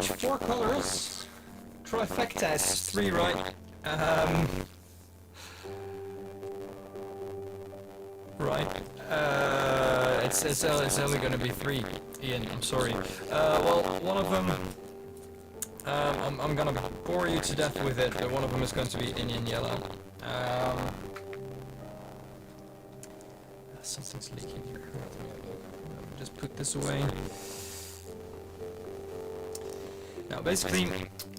much 4 colors. Trifecta is 3, right? Right. It's only gonna be 3, Ian. I'm sorry. Well, one of them. I'm gonna bore you to death with it. But one of them is going to be Indian yellow. Something's leaking here. Let me just put this away. Now, basically,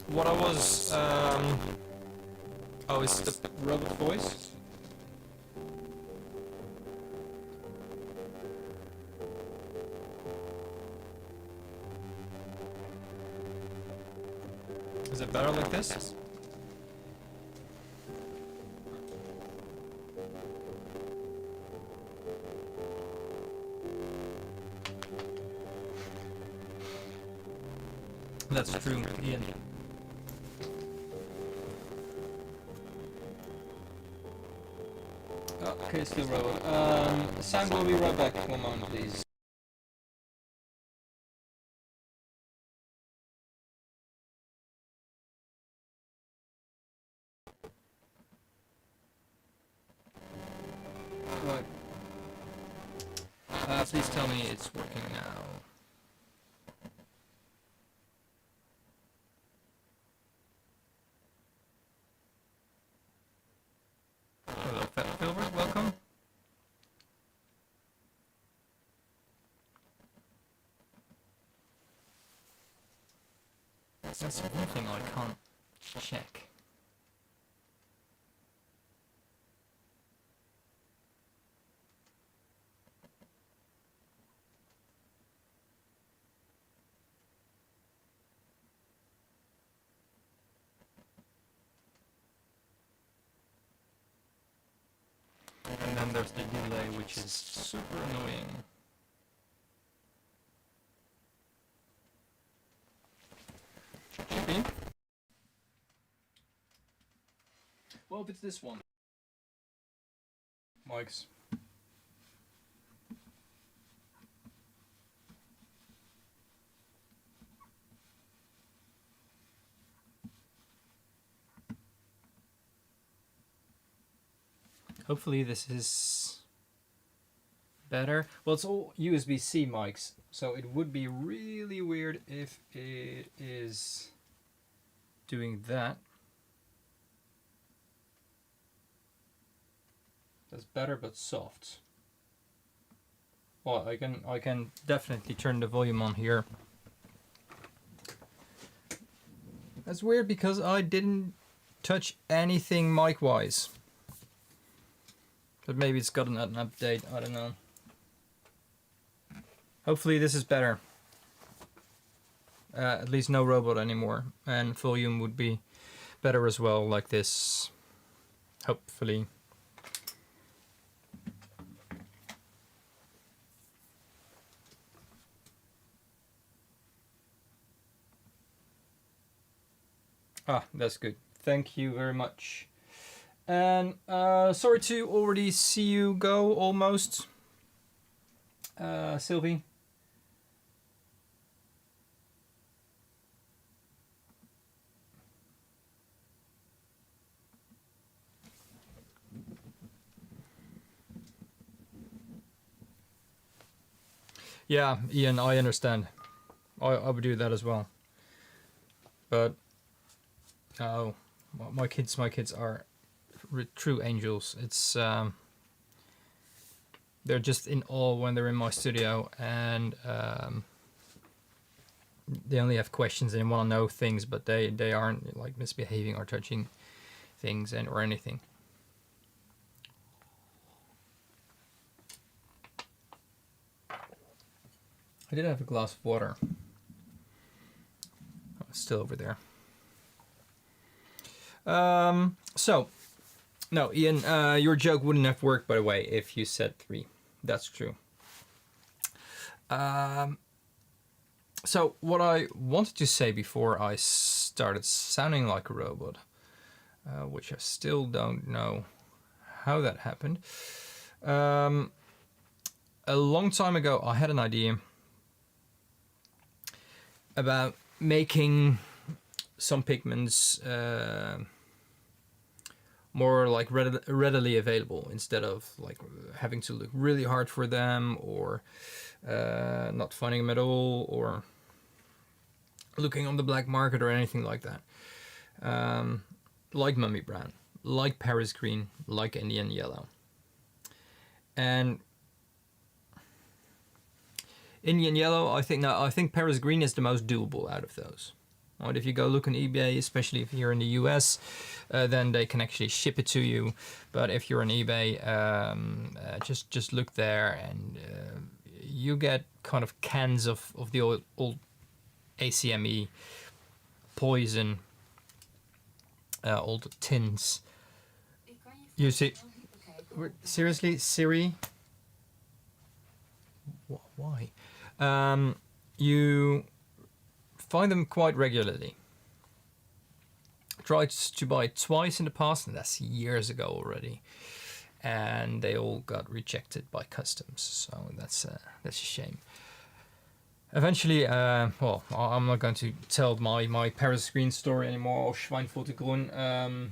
what I was. Oh, it's the robot voice. Is it better like this? That's true, Ian. Oh, okay, still robot. Sam, will be right back. 1 moment, please. Right. Please tell me it's working now. Hello, Fat Filbert, welcome. That's one thing I can't check. And then there's the delay, which is super annoying. Should be. Well, if it's this one. Mics. Hopefully this is better. Well, it's all USB-C mics, so it would be really weird if it is doing that. That's better, but soft. Well, I can definitely turn the volume on here. That's weird because I didn't touch anything mic-wise. But maybe it's gotten an update, I don't know. Hopefully this is better. At least no robot anymore. And volume would be better as well, like this. Hopefully. Ah, that's good. Thank you very much. And sorry to already see you go almost, Sylvie. Yeah, Ian, I understand. I would do that as well. But oh, my kids are true angels. It's they're just in awe when they're in my studio, and they only have questions and want to know things, but they aren't like misbehaving or touching things or anything. I did have a glass of water. Oh, it's still over there. So, no, Ian, your joke wouldn't have worked, by the way, if you said 3. That's true. So, what I wanted to say before I started sounding like a robot, which I still don't know how that happened. A long time ago, I had an idea about making some pigments more like readily available, instead of like having to look really hard for them, or not finding them at all, or looking on the black market or anything like that. Like mummy brown, like Paris green, like Indian yellow. And Indian yellow, I think Paris green is the most doable out of those. Right, if you go look on eBay, especially if you're in the US, then they can actually ship it to you. But if you're on eBay, just look there, and you get kind of cans of the old ACME poison, old tins. You see, seriously, Siri? Why? You find them quite regularly. Tried to buy it twice in the past, and that's years ago already. And they all got rejected by customs, so that's a shame. Eventually, well, I'm not going to tell my Paris green story anymore, or Schweinfurter Grün,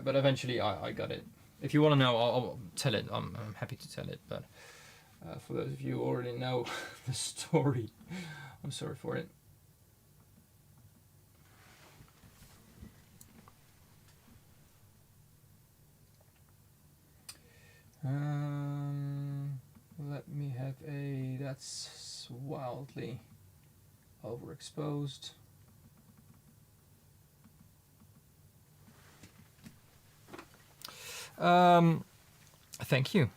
but eventually I got it. If you want to know, I'll tell it. I'm happy to tell it, but for those of you who already know the story, I'm sorry for it. Let me have a... That's wildly overexposed. Thank you.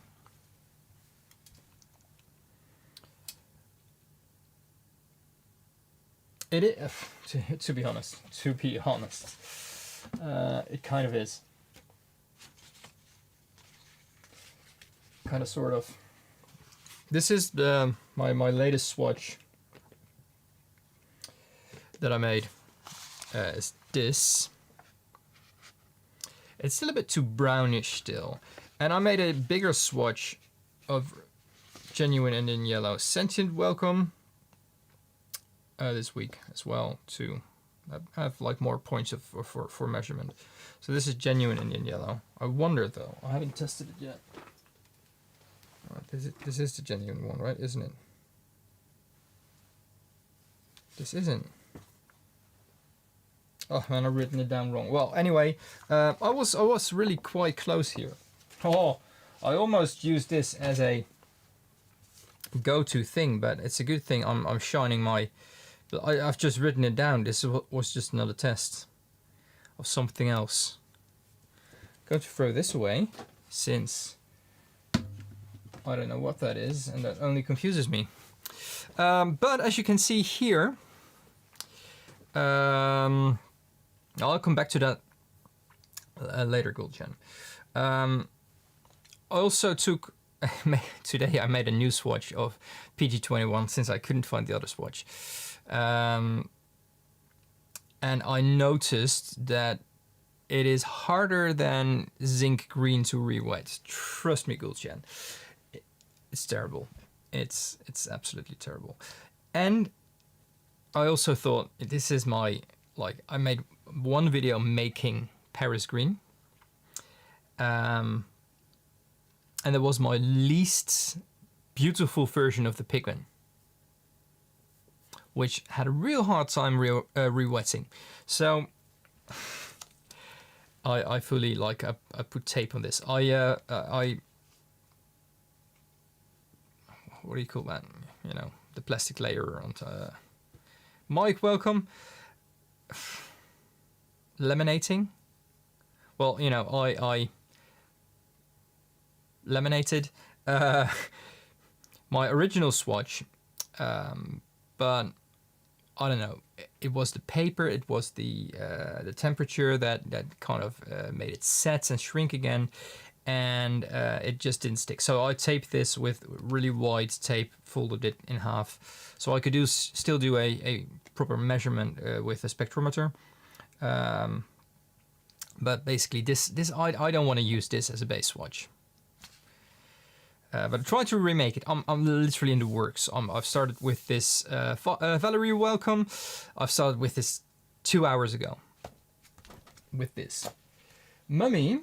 It is, to be honest, it kind of is. Kind of, sort of. This is my latest swatch that I made. Is this. It's still a bit too brownish still, and I made a bigger swatch of genuine Indian yellow. Sentient welcome this week as well too. I have like more points for measurement. So this is genuine Indian yellow. I wonder though, I haven't tested it yet. This is the genuine one, right? Isn't it? This isn't. Oh man, I've written it down wrong. Well, anyway, I was really quite close here. Oh, I almost used this as a go-to thing, but it's a good thing I'm shining my. I've just written it down. This was just another test of something else. I'm going to throw this away, since I don't know what that is, and that only confuses me. But as you can see here, I'll come back to that later, Gulchen. I also took, today I made a new swatch of PG21, since I couldn't find the other swatch. And I noticed that it is harder than zinc green to re-wet. Trust me, Gulchen. It's terrible. It's absolutely terrible. And I also thought, this is my, like, I made one video making Paris green. And it was my least beautiful version of the pigment, which had a real hard time re-wetting. So I fully, like, I put tape on this. I what do you call that? You know, the plastic layer onto. Mike, welcome. Laminating. Well, you know, I laminated my original swatch, but I don't know. It was the paper. It was the temperature that kind of made it set and shrink again, and it just didn't stick. So I taped this with really wide tape, folded it in half, so I could still do a proper measurement with a spectrometer. But basically, this I don't want to use this as a base swatch. but I'm trying to remake it. I'm literally in the works. I've started with this. Valerie, welcome. I've started with this 2 hours ago. With this mummy,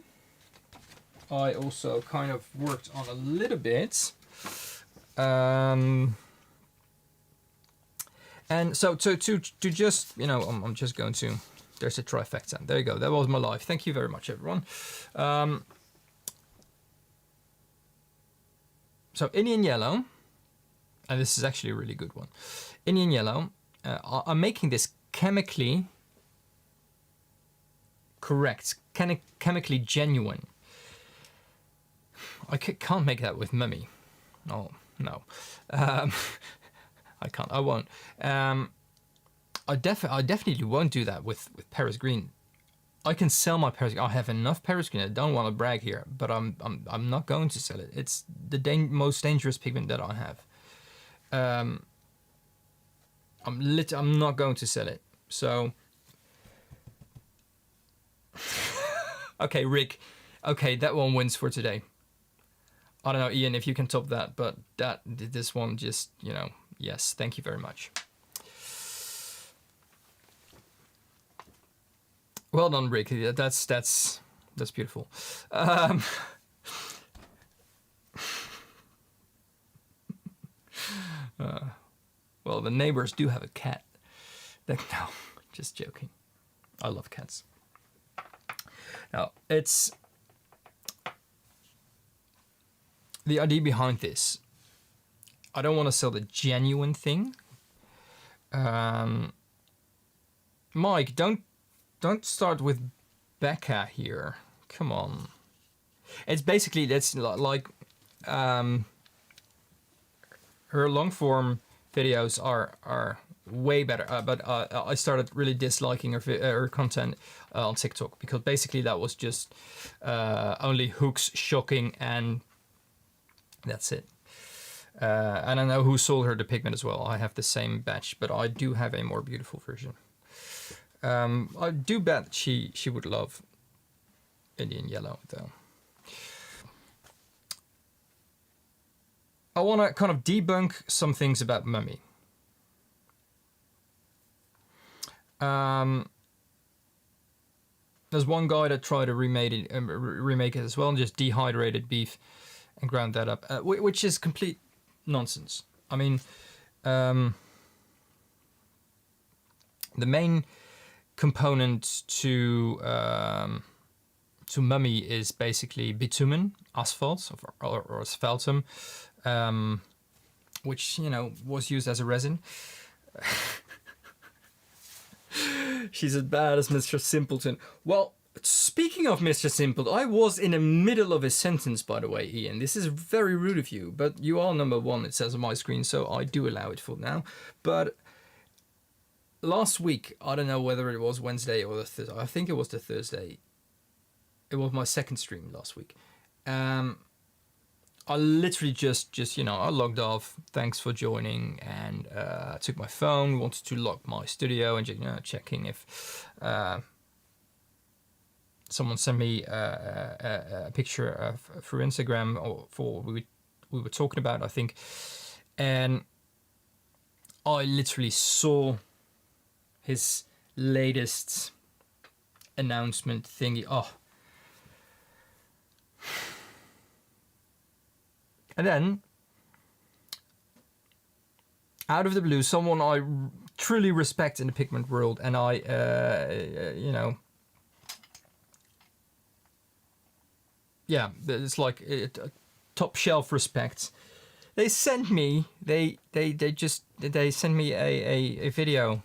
I also kind of worked on a little bit. And so to just, you know, I'm just going to. There's a trifecta. There you go. That was my life. Thank you very much, everyone. So Indian yellow, and this is actually a really good one. Indian yellow, I'm making this chemically correct, chemically genuine. I can't make that with mummy. Oh, no. I can't, I won't. I definitely won't do that with Paris green. I can sell my Paris green. I have enough Paris green. I don't want to brag here, but I'm not going to sell it. It's the most dangerous pigment that I have. I'm not going to sell it. So, okay, Rick. Okay, that one wins for today. I don't know, Ian, if you can top that, but this one just, you know, yes, thank you very much. Well done, Rick. That's beautiful. Well, the neighbors do have a cat. No, just joking. I love cats. Now, it's the idea behind this. I don't want to sell the genuine thing. Mike, don't start with Becca here. Come on. It's basically, that's like her long form videos are way better. But I started really disliking her content on TikTok because basically that was just only hooks, shocking, and that's it. And I know who sold her the pigment as well. I have the same batch, but I do have a more beautiful version. I do bet she would love Indian yellow though. I want to kind of debunk some things about mummy. There's one guy that tried to remake it as well and just dehydrated beef and ground that up, which is complete nonsense. I mean, the main component to mummy is basically bitumen, asphalt or asphaltum, which, you know, was used as a resin. She's as bad as Mr. Simpleton. Well, speaking of Mr. Simpleton, I was in the middle of a sentence, by the way, Ian. This is very rude of you, but you are number one, it says on my screen, so I do allow it for now. But last week, I don't know whether it was Wednesday or the Thursday. I think it was the Thursday. It was my second stream last week. I literally just you know, I logged off. Thanks for joining, and took my phone. Wanted to lock my studio and, you know, checking if someone sent me a picture of through Instagram or for we were talking about, I think, and I literally saw his latest announcement thingy. Oh. And then, out of the blue, someone I truly respect in the pigment world, and I, you know, yeah, it's like top shelf respect. They sent me, they sent me a video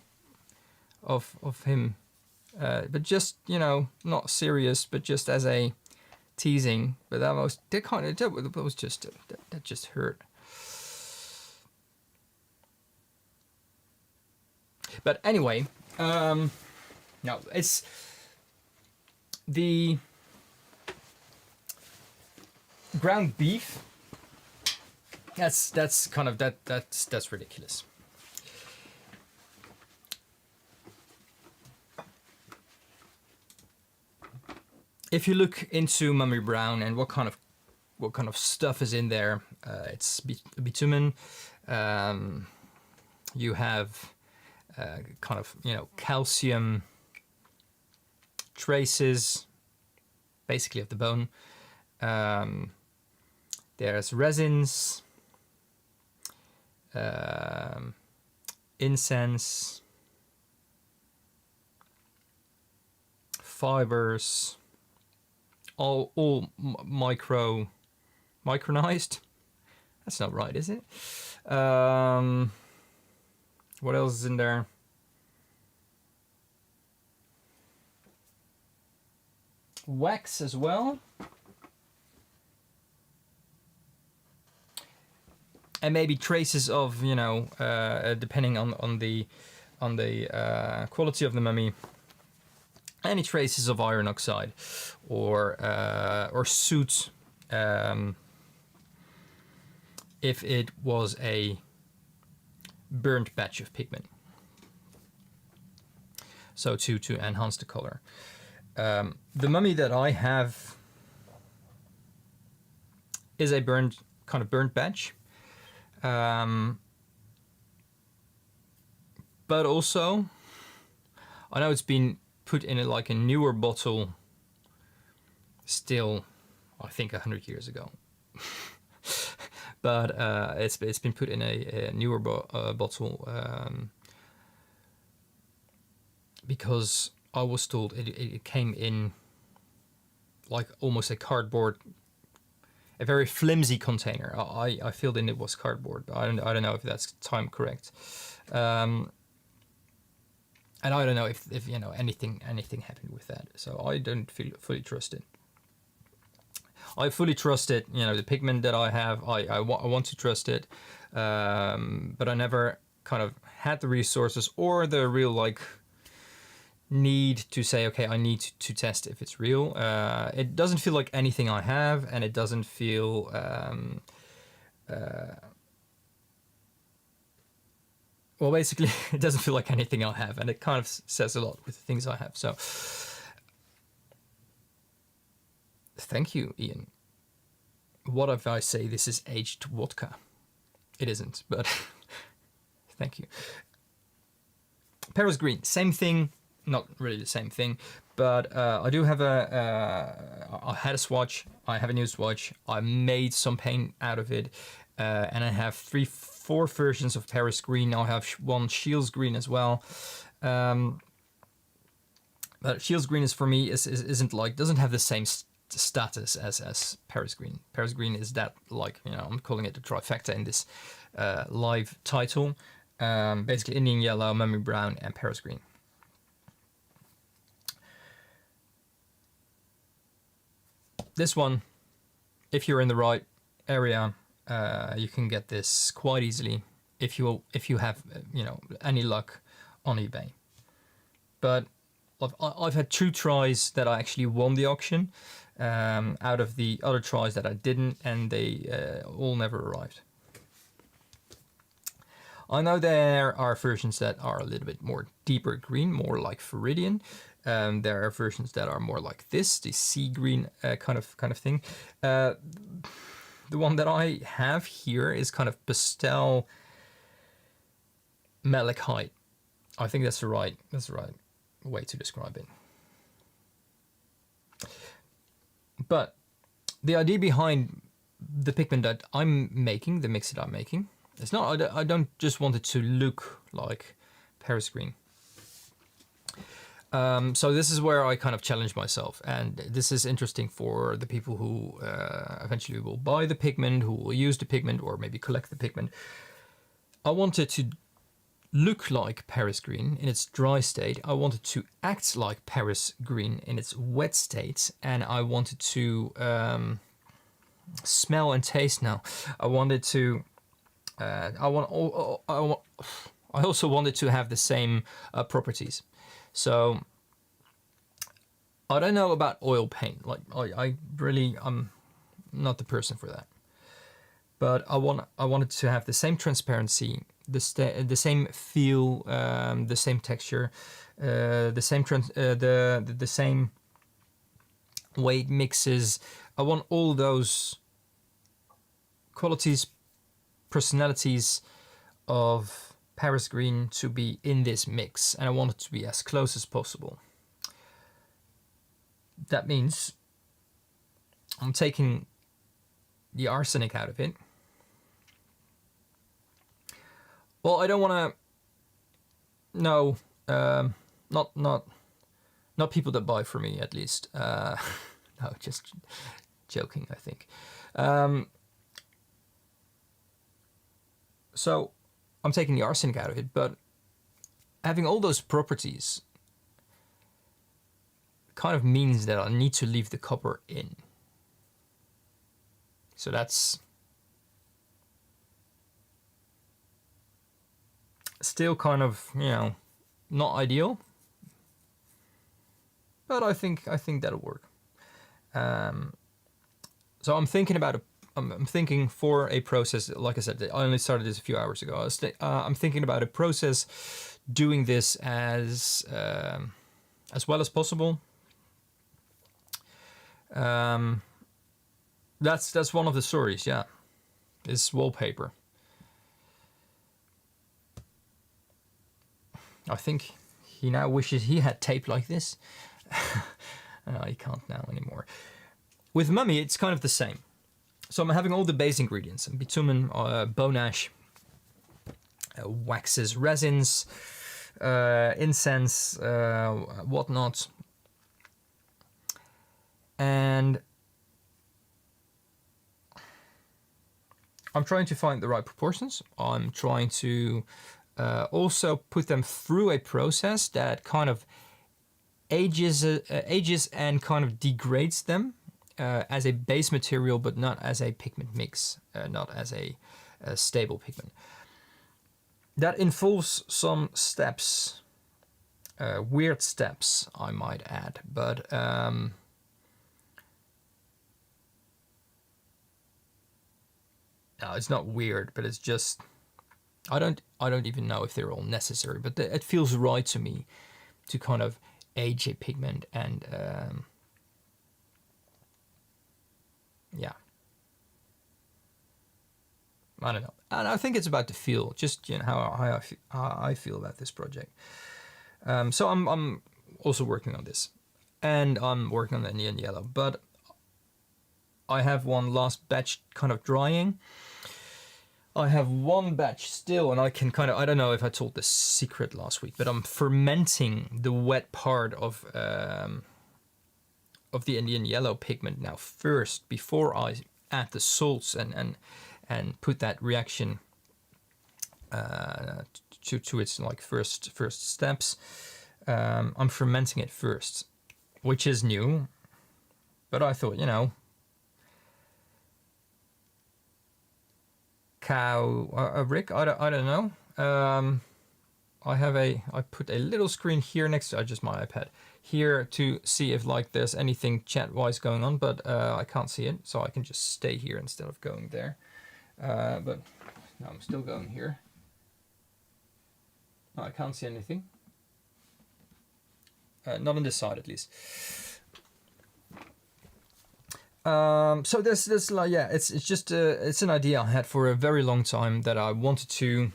of him, but just, you know, not serious, but just as a teasing. But that was just that just hurt. But anyway, no, it's the ground beef. That's kind of that's ridiculous. If you look into Mummy Brown and what kind of stuff is in there, it's bitumen. You have kind of, you know, calcium traces, basically of the bone. There's resins, incense, fibers, all micronized. That's not right, is it? What else is in there? Wax as well. And maybe traces of, you know, depending on the quality of the mummy, any traces of iron oxide or soot, if it was a burnt batch of pigment. So to enhance the color. The mummy that I have is a burnt batch. But also, I know it's been put in like a newer bottle still, I think 100 years ago. But it's been put in a newer bottle because I was told it came in like almost a cardboard, a very flimsy container. I filled in it was cardboard, but I don't know if that's time correct. And I don't know if you know anything happened with that. So I don't fully trust it. I fully trust it. You know, the pigment that I have, I want to trust it, but I never kind of had the resources or the real like need to say, okay, I need to test if it's real. It doesn't feel like anything I have, and it doesn't feel well, basically, it doesn't feel like anything I have, and it kind of says a lot with the things I have. So, thank you, Ian. What if I say this is aged vodka? It isn't, but thank you. Paris green, same thing. Not really the same thing, but I do have I had a swatch. I have a new swatch. I made some paint out of it, and I have 4 versions of Paris green. I have one Shields green as well. But Shields green is for me isn't like, doesn't have the same status as Paris green. Paris green is that, like, you know, I'm calling it the trifecta in this live title. Basically Indian yellow, mummy brown, and Paris green. This one, if you're in the right area, you can get this quite easily if you have you know, any luck on eBay. But I've had 2 tries that I actually won the auction out of the other tries that I didn't, and they all never arrived. I know there are versions that are a little bit more deeper green, more like Viridian. There are versions that are more like this, the sea green kind of thing. The one that I have here is kind of pastel malachite. I think that's the right way to describe it. But the idea behind the pigment that I'm making, the mix that I'm making, it's not. I don't just want it to look like Paris green. So this is where I kind of challenge myself, and this is interesting for the people who eventually will buy the pigment, who will use the pigment, or maybe collect the pigment. I want it to look like Paris green in its dry state. I want it to act like Paris green in its wet state, and I want it to smell and taste now. I want it to. I also want it to have the same properties. So I don't know about oil paint. Like I'm not the person for that. But I want it to have the same transparency, the same feel, the same texture, the same way it mixes. I want all those qualities, personalities of Paris green to be in this mix, and I want it to be as close as possible. That means I'm taking the arsenic out of it. Well, I don't want to. No, not people that buy from me, at least. No, just joking, I think. So I'm taking the arsenic out of it, but having all those properties kind of means that I need to leave the copper in. So that's still kind of, not ideal, but I think that'll work. So I'm thinking about I'm thinking for a process. Like I said, I only started this a few hours ago. I'm thinking about a process, doing this as well as possible. That's one of the stories. Yeah, is wallpaper. I think he now wishes he had tape like this. No, he can't now anymore. With Mummy, it's kind of the same. So I'm having all the base ingredients: bitumen, bone ash, waxes, resins, incense, whatnot. And I'm trying to find the right proportions. I'm trying to also put them through a process that kind of ages and kind of degrades them as a base material, but not as a pigment mix, not as a stable pigment. That involves some steps, weird steps, I might add, but no, it's not weird, but it's just I don't even know if they're all necessary, but it feels right to me to kind of age a pigment and yeah, I don't know, and I think it's about the feel, just how I feel about this project. So I'm also working on this, and I'm working on the Indian yellow, but I have one last batch kind of drying. I have one batch still, and I can kind of, I don't know if I told this secret last week, but I'm fermenting the wet part of the Indian yellow pigment now first, before I add the salts and put that reaction to its like first steps. I'm fermenting it first, which is new, but I thought, Rick, I don't know. I put a little screen here next to just my iPad here to see if like there's anything chat wise going on, but I can't see it, so I can just stay here instead of going there. But no, I'm still going here. No, I can't see anything. Not on this side, at least. So this like, yeah, it's just it's an idea I had for a very long time that I wanted to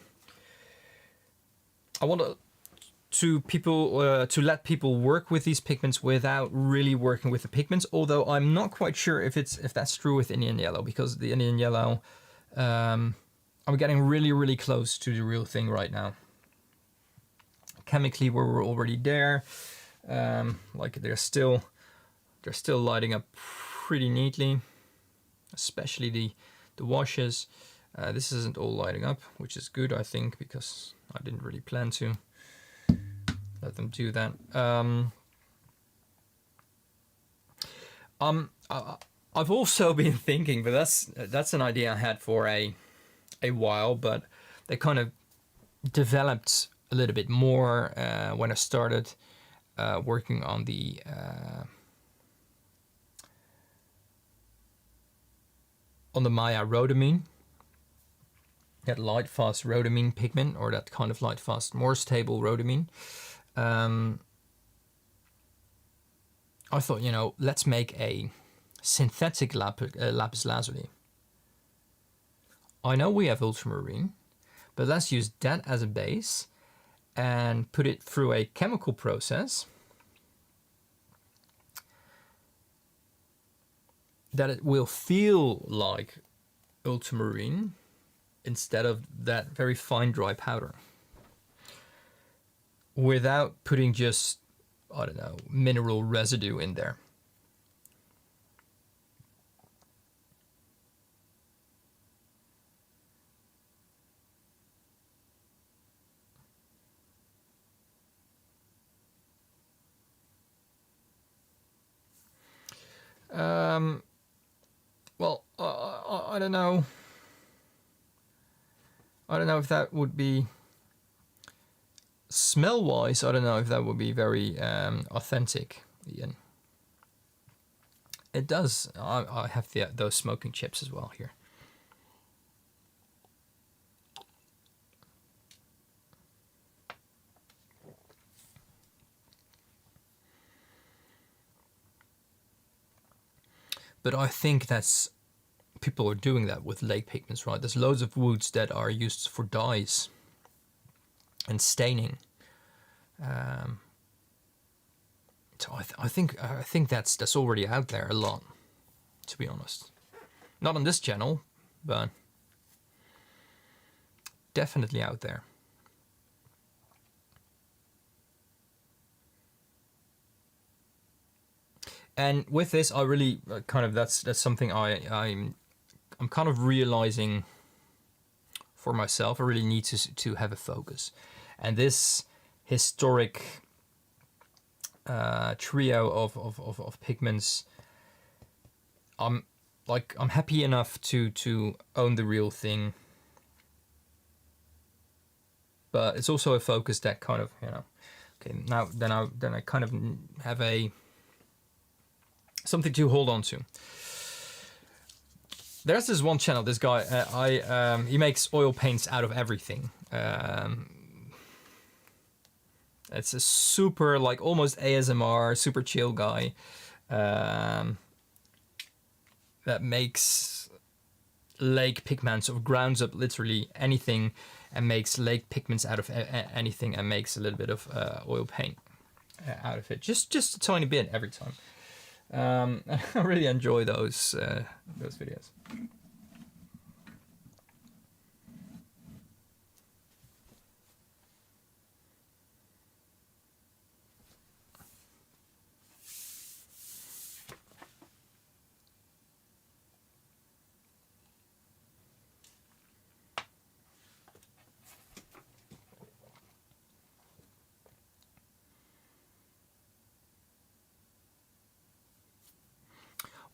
let people work with these pigments without really working with the pigments. Although I'm not quite sure if that's true with Indian yellow, because the Indian yellow, I'm getting really close to the real thing right now. Chemically, we're already there. Like they're still lighting up pretty neatly, especially the washes. This isn't all lighting up, which is good, I think, because I didn't really plan to let them do that. I've also been thinking, but that's an idea I had for a while, but they kind of developed a little bit more when I started working on the Maya rhodamine, that light fast rhodamine pigment, or that kind of light fast, more stable rhodamine. I thought, let's make a synthetic lapis lazuli. I know we have ultramarine, but let's use that as a base and put it through a chemical process that it will feel like ultramarine instead of that very fine dry powder, without putting just, I don't know, mineral residue in there. Well, I don't know. I don't know if that would be, smell-wise, I don't know if that would be very authentic, Ian. It does. I have those smoking chips as well here. But I think that's, people are doing that with lake pigments, right? There's loads of woods that are used for dyes and staining. So I think that's already out there a lot, to be honest. Not on this channel, but definitely out there. And with this, I really kind of, that's something I'm kind of realizing for myself. I really need to have a focus, and this historic trio of pigments, I'm happy enough to own the real thing, but it's also a focus that kind of, you know, okay, now then I kind of have something to hold on to. There's this one channel, this guy, he makes oil paints out of everything. It's a super, like, almost ASMR, super chill guy that makes lake pigments, or grounds up literally anything and makes lake pigments out of anything, and makes a little bit of oil paint out of it. Just a tiny bit every time. I really enjoy those videos.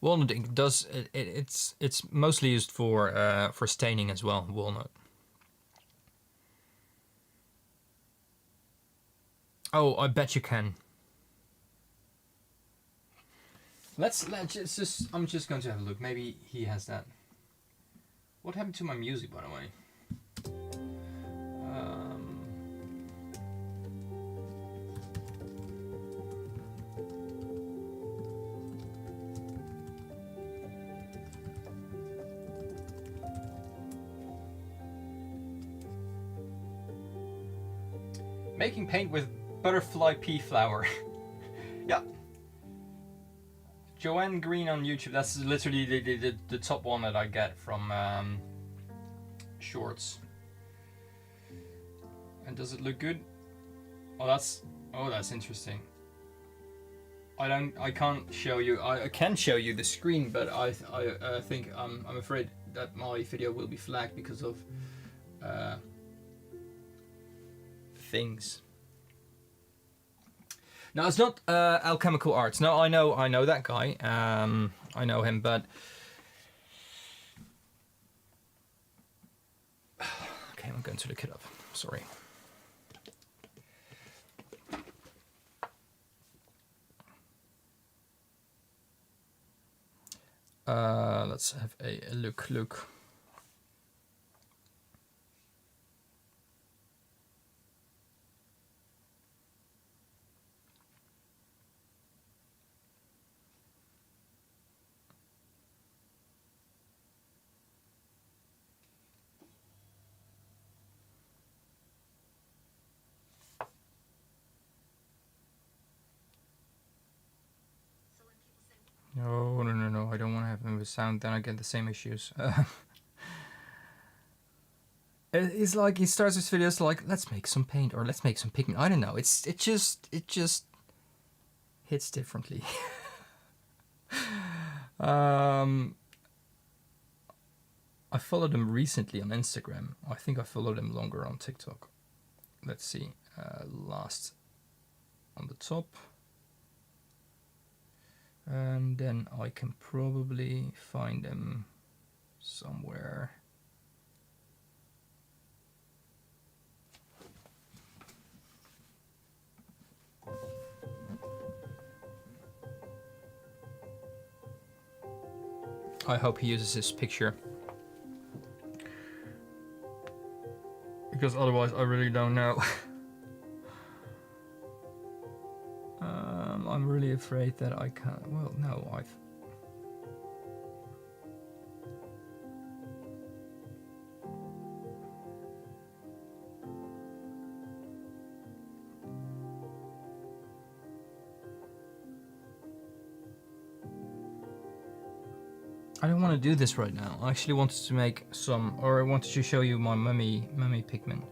Walnut ink does it's mostly used for staining as well. Walnut. Oh, I bet you can. Let's just. I'm just going to have a look. Maybe he has that. What happened to my music, by the way? Making paint with butterfly pea flower. Yeah. Joanne Green on YouTube. That's literally the top one that I get from shorts. And does it look good? Oh, that's interesting. I can't show you. I can show you the screen, but I think I'm afraid that my video will be flagged because of things. No, it's not Alchemical Arts. No, I know that guy. I know him, but okay, I'm going to look it up. Sorry. Let's have a look. No, no, no, no. I don't want to have him with sound. Then I get the same issues. It's like he starts his videos like, let's make some paint or let's make some pigment. I don't know. It just hits differently. I followed him recently on Instagram. I think I followed him longer on TikTok. Let's see. Last on the top. And then I can probably find him somewhere. I hope he uses his picture. Because otherwise I really don't know. I'm really afraid that I can't. Well, no, I don't want to do this right now. I actually wanted to make some, or I wanted to show you my mummy pigment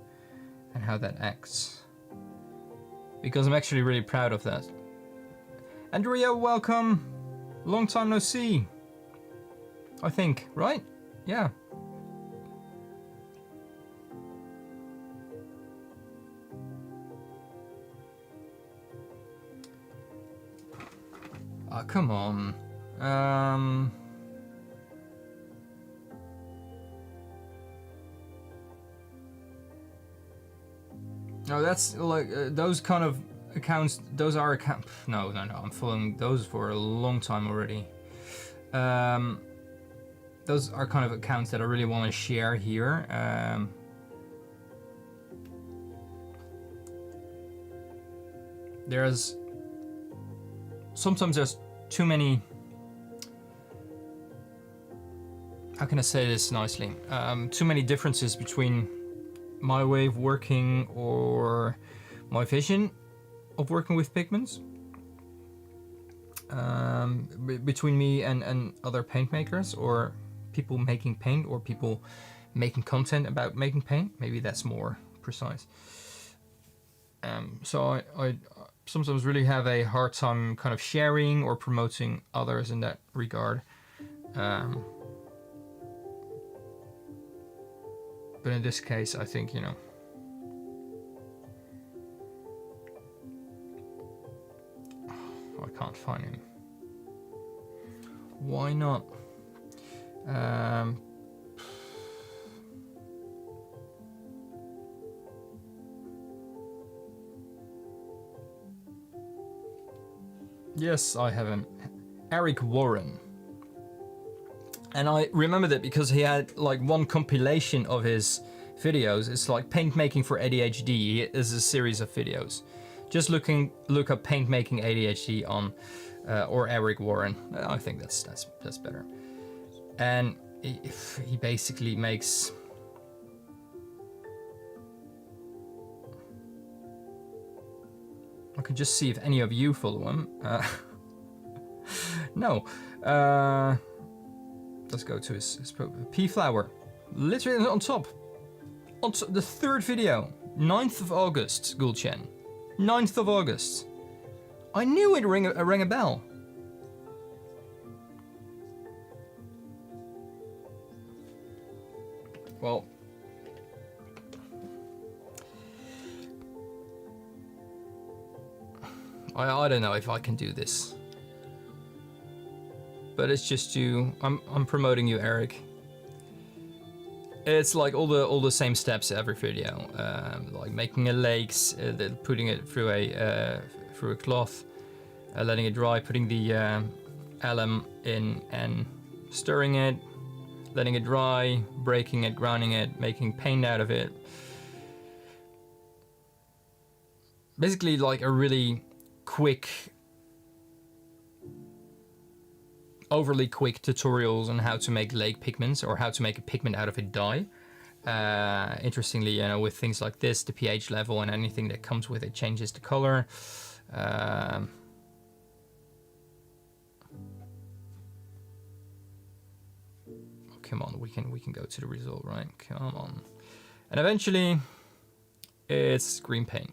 and how that acts. Because I'm actually really proud of that. Andrea, welcome. Long time no see. I think, right? Yeah. Ah, come on. No, that's like those kind of accounts. Those are accounts. No. I'm following those for a long time already. Those are kind of accounts that I really want to share here. Sometimes there's too many. How can I say this nicely? Too many differences between my way of working or my vision of working with pigments between me and other paint makers or people making paint or people making content about making paint. Maybe that's more precise. So I sometimes really have a hard time kind of sharing or promoting others in that regard. But in this case, I think, you know, I can't find him. Why not? Yes, I have him. Eric Warren. And I remember that because he had like one compilation of his videos. It's like paint making for ADHD. It's a series of videos. Just look up paint making ADHD on or Eric Warren. I think that's better. And he basically makes. I can just see if any of you follow him. No. Let's go to his pea flower. Literally on top. The third video. 9th of August, Gulchen. 9th of August. I knew it rang a bell. Well. I don't know if I can do this. But it's just you. I'm promoting you, Eric. It's like all the same steps every video, like making a lakes, putting it through a cloth, letting it dry, putting the alum in and stirring it, letting it dry, breaking it, grounding it, making paint out of it. Basically, like a really quick. Overly quick tutorials on how to make lake pigments or how to make a pigment out of a dye. Interestingly, you know, with things like this, the pH level and anything that comes with it changes the color. come on, we can go to the result, right? Come on. And eventually, it's green paint.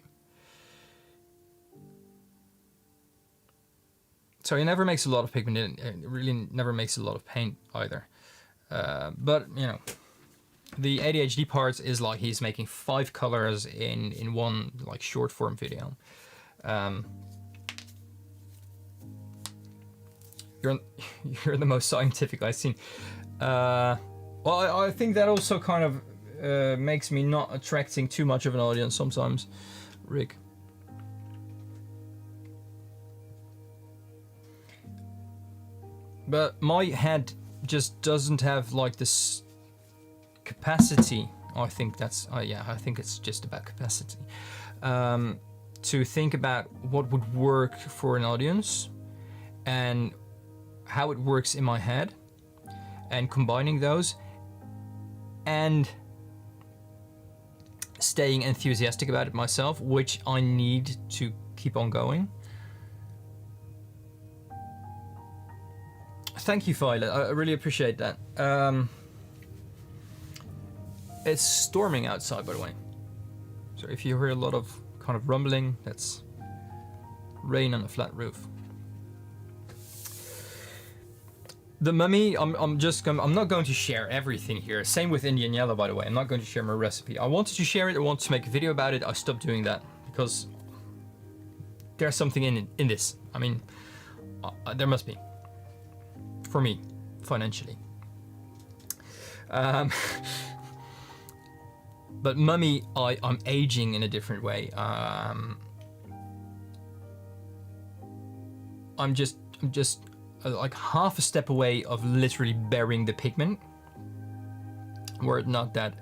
So it never makes a lot of pigment, it really never makes a lot of paint either. But, you know, the ADHD part is like he's making 5 colors in one like short form video. You're the most scientific I've seen. Well, I think that also kind of makes me not attracting too much of an audience sometimes, Rick. But my head just doesn't have like this capacity. I think that's, yeah, I think it's just about capacity. To think about what would work for an audience and how it works in my head and combining those and staying enthusiastic about it myself, which I need to keep on going. Thank you, Violet. I really appreciate that. It's storming outside, by the way. So if you hear a lot of kind of rumbling, that's rain on a flat roof. The mummy, I'm not going to share everything here. Same with Indian yellow, by the way. I'm not going to share my recipe. I wanted to share it. I wanted to make a video about it. I stopped doing that because there's something in this. I mean, there must be. For me, financially. But mummy, I'm aging in a different way. I'm just like half a step away of literally burying the pigment. Were it not that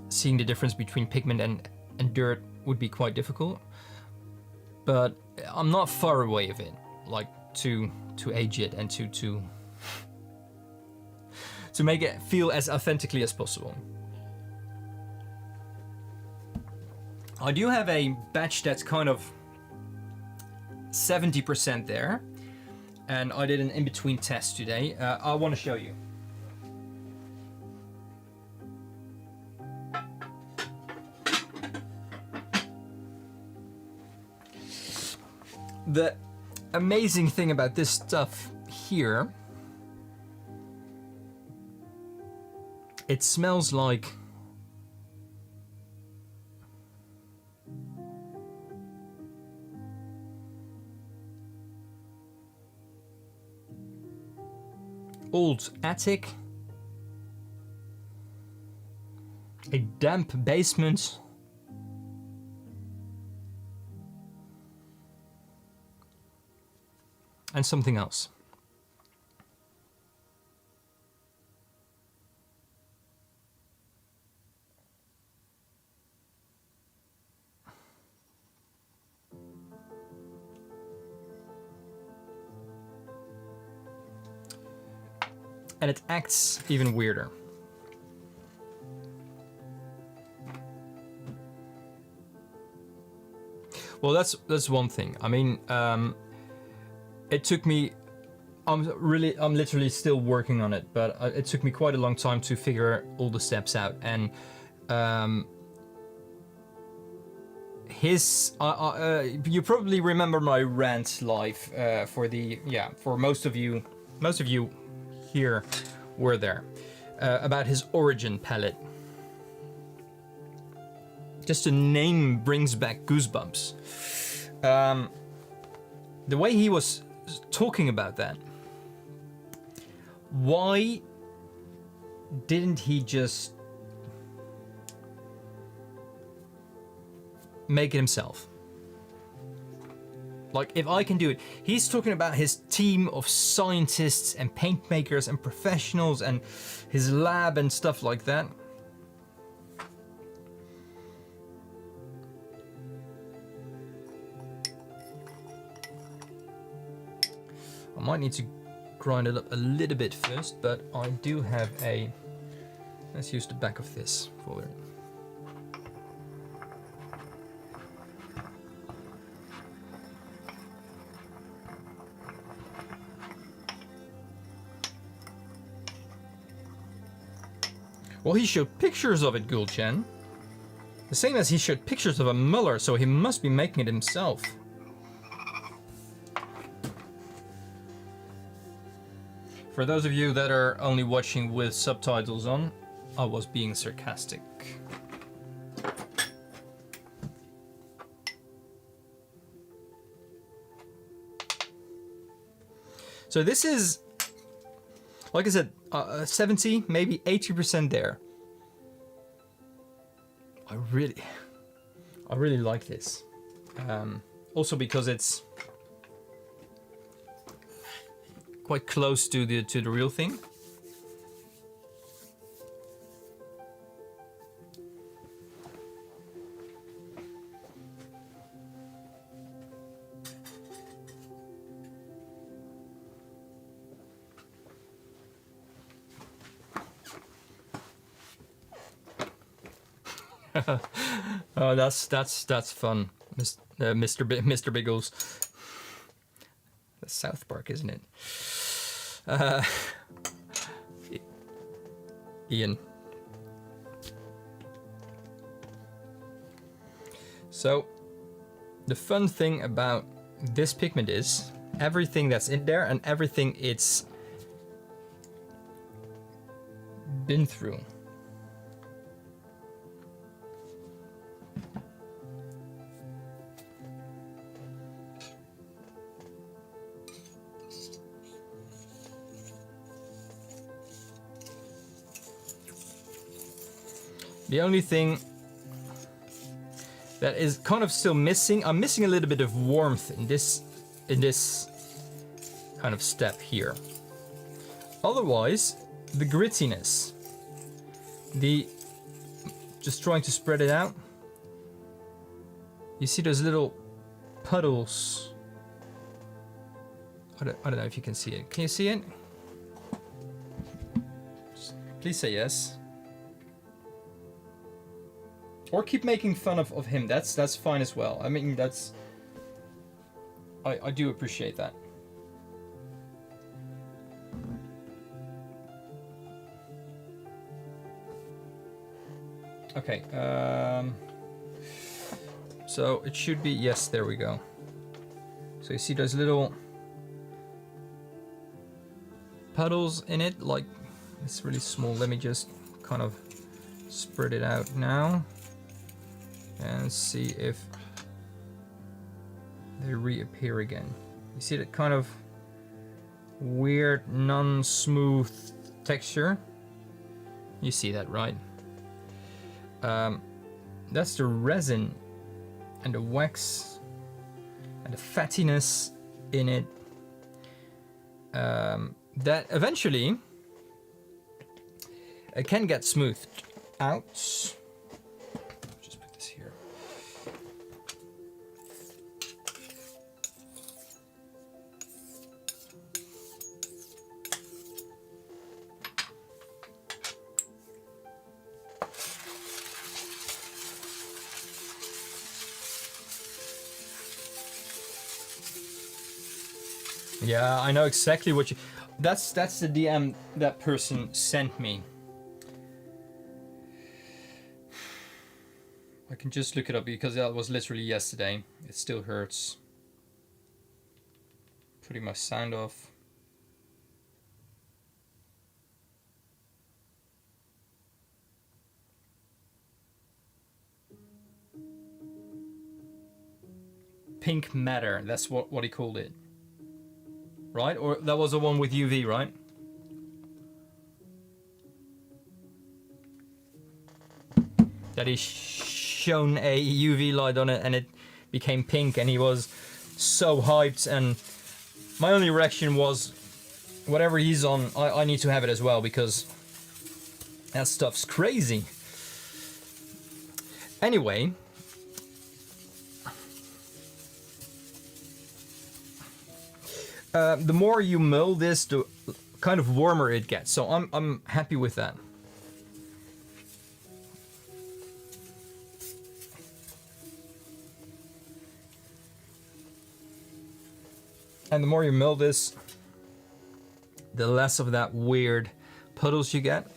seeing the difference between pigment and dirt would be quite difficult. But I'm not far away of it, like to age it and to make it feel as authentically as possible. I do have a batch that's kind of 70% there, and I did an in-between test today. I want to show you. The amazing thing about this stuff here, it smells like old attic, a damp basement, and something else. And it acts even weirder. Well, that's one thing. I mean, it took me. I'm literally still working on it, but it took me quite a long time to figure all the steps out. And you probably remember my rant live for most of you here were there about his origin palette. Just the name brings back goosebumps. The way he was talking about that, why didn't he just make it himself? Like, if I can do it. He's talking about his team of scientists and paint makers and professionals and his lab and stuff like that. I might need to grind it up a little bit first, but I do have a... Let's use the back of this for it. Well, he showed pictures of it, Gulchen. The same as he showed pictures of a muller, so he must be making it himself. For those of you that are only watching with subtitles on, I was being sarcastic. So this is, like I said, 70, maybe 80% there. I really like this. Also because it's quite close to the real thing. Oh, that's fun, Mr. Biggles. That's South Park, isn't it? Ian. So, the fun thing about this pigment is everything that's in there and everything it's been through. The only thing that is kind of still missing, I'm missing a little bit of warmth in this kind of step here. Otherwise, the grittiness, just trying to spread it out. You see those little puddles. I don't know if you can see it. Can you see it? Please say yes. Or keep making fun of him. That's fine as well. I mean, I do appreciate that. Okay. So it should be, yes, there we go. So you see those little puddles in it, like it's really small. Let me just kind of spread it out now. And see if they reappear again. You see that kind of weird, non-smooth texture? You see that, right? That's the resin and the wax and the fattiness in it. That eventually it can get smoothed out. Yeah, I know exactly what you... That's the DM that person sent me. I can just look it up because that was literally yesterday. It still hurts. Putting my sound off. Pink matter, that's what he called it. Right? Or that was the one with UV, right? That he shone a UV light on it and it became pink and he was so hyped, and my only reaction was whatever he's on, I need to have it as well because that stuff's crazy. Anyway, the more you mill this, the kind of warmer it gets. So I'm happy with that. And the more you mill this, the less of that weird puddles you get.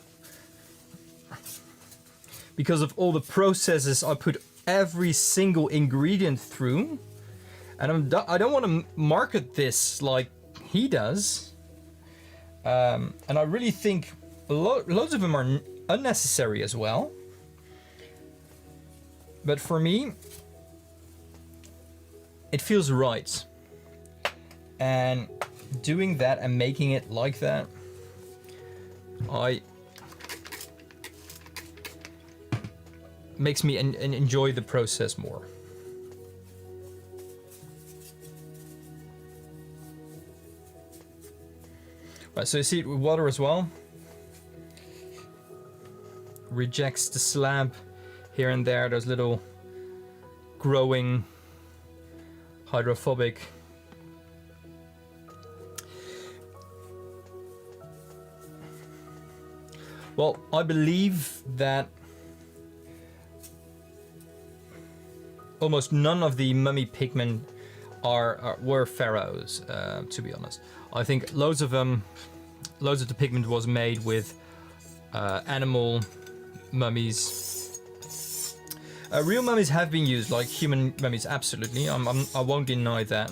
because of all the processes I put every single ingredient through. And I don't want to market this like he does. And I really think loads of them are unnecessary as well. But for me, it feels right. And doing that and making it like that, makes me enjoy the process more. Right, so you see it with water as well. Rejects the slab here and there. There's little growing hydrophobic Well, I believe that almost none of the mummy pigment were pharaohs, to be honest. I think loads of the pigment was made with animal mummies. Real mummies have been used, like human mummies, absolutely. I won't deny that.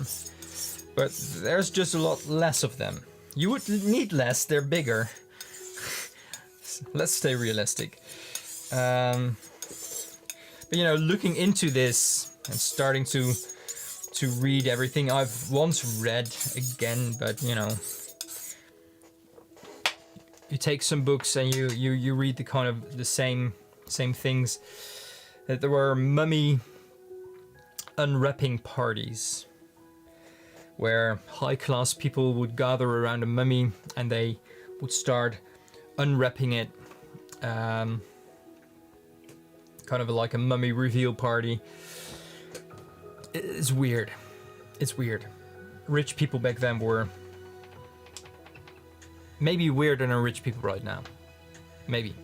But there's just a lot less of them. You would need less, they're bigger. Let's stay realistic. But you know, looking into this and starting to read everything I've once read again, but you know, you take some books and you read the kind of the same things. That there were mummy unwrapping parties where high-class people would gather around a mummy and they would start unwrapping it, kind of like a mummy reveal party. It's weird. It's weird. Rich people back then were maybe weirder than rich people right now. Maybe.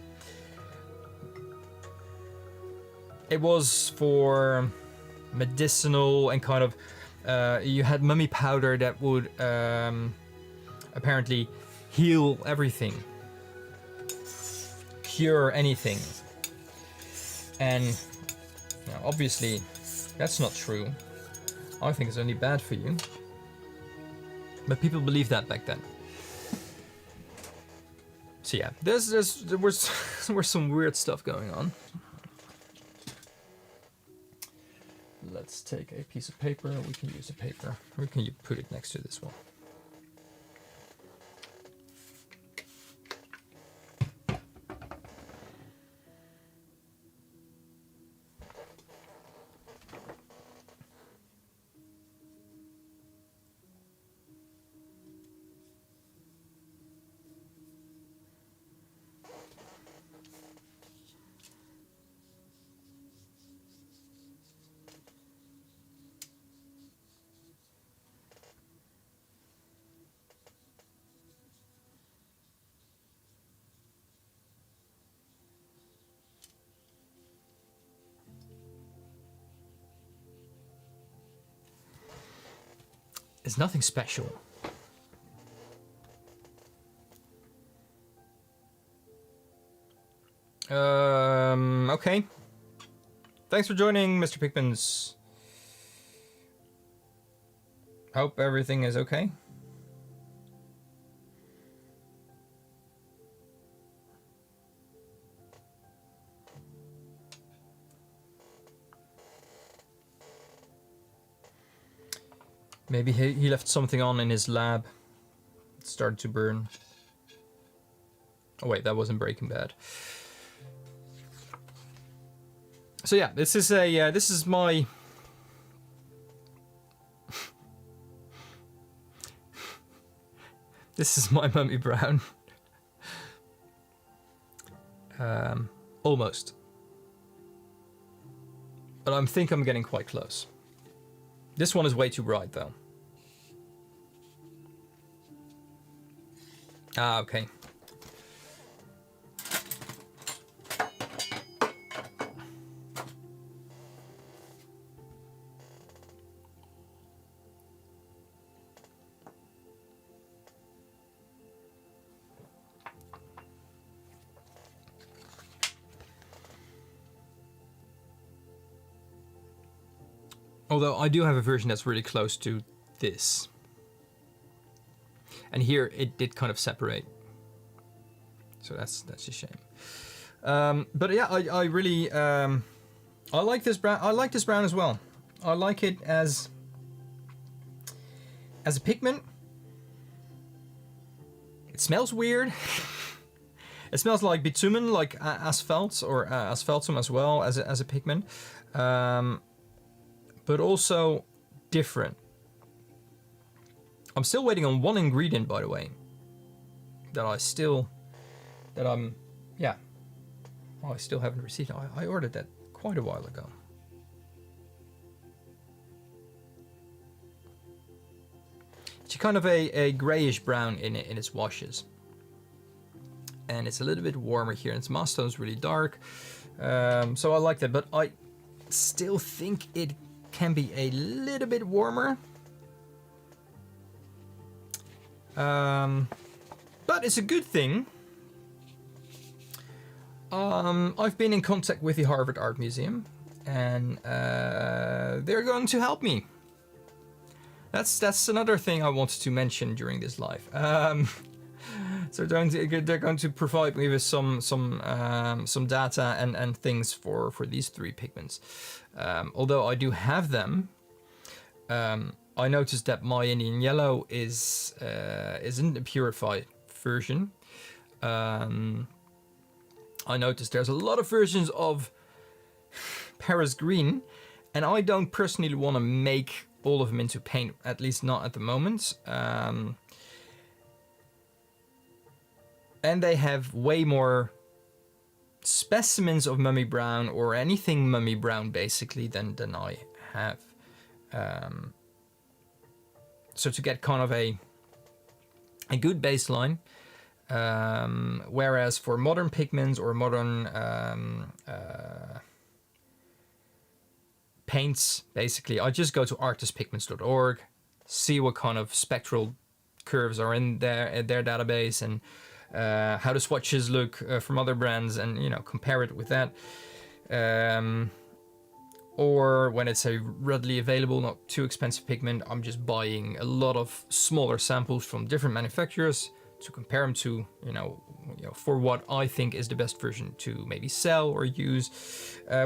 It was for medicinal and kind of, you had mummy powder that would apparently heal everything, cure anything. And you know, obviously that's not true. I think it's only bad for you. But people believed that back then. So yeah, there was some weird stuff going on. Let's take a piece of paper. We can use a paper. We can put it next to this one. It's nothing special. Okay. Thanks for joining, Mr. Pigments. Hope everything is okay. Maybe he left something on in his lab. It started to burn. Oh wait, that wasn't Breaking Bad. So yeah, this is my this is my Mummy Brown. Almost. But I think I'm getting quite close. This one is way too bright, though. Ah, okay. Although I do have a version that's really close to this. And here it did kind of separate. So that's a shame. But yeah, I really I like this brown. I like this brown as well. I like it as a pigment. It smells weird. It smells like bitumen, like asphalt or asphaltum as well as a pigment, but also different. I'm still waiting on one ingredient, by the way, I still haven't received. I ordered that quite a while ago. It's kind of a grayish brown in its washes. And it's a little bit warmer here, and its mass tone is really dark. So I like that, but I still think it can be a little bit warmer. But it's a good thing. I've been in contact with the Harvard Art Museum, and they're going to help me. That's another thing I wanted to mention during this live. So they're going to provide me with some data and things for these three pigments. Although I do have them, I noticed that my Indian Yellow isn't a purified version. I noticed there's a lot of versions of Paris Green, and I don't personally want to make all of them into paint, at least not at the moment. And they have way more specimens of mummy brown or anything mummy brown basically than I have. So to get kind of a good baseline, whereas for modern pigments or modern paints, basically, I just go to artistpigments.org, see what kind of spectral curves are in their database, and how the swatches look from other brands, and compare it with that. Or when it's a readily available, not too expensive pigment, I'm just buying a lot of smaller samples from different manufacturers to compare them to, for what I think is the best version to maybe sell or use.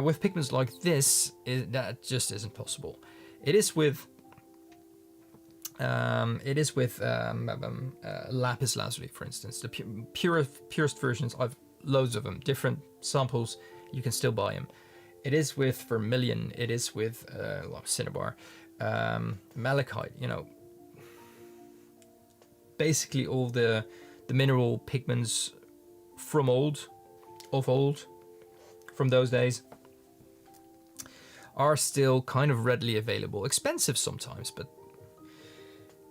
With pigments like this, that just isn't possible. It is with lapis lazuli, for instance. The purest versions, I've loads of them, different samples. You can still buy them. It is with vermilion. It is with cinnabar, malachite. Basically all the mineral pigments from those days, are still kind of readily available. Expensive sometimes, but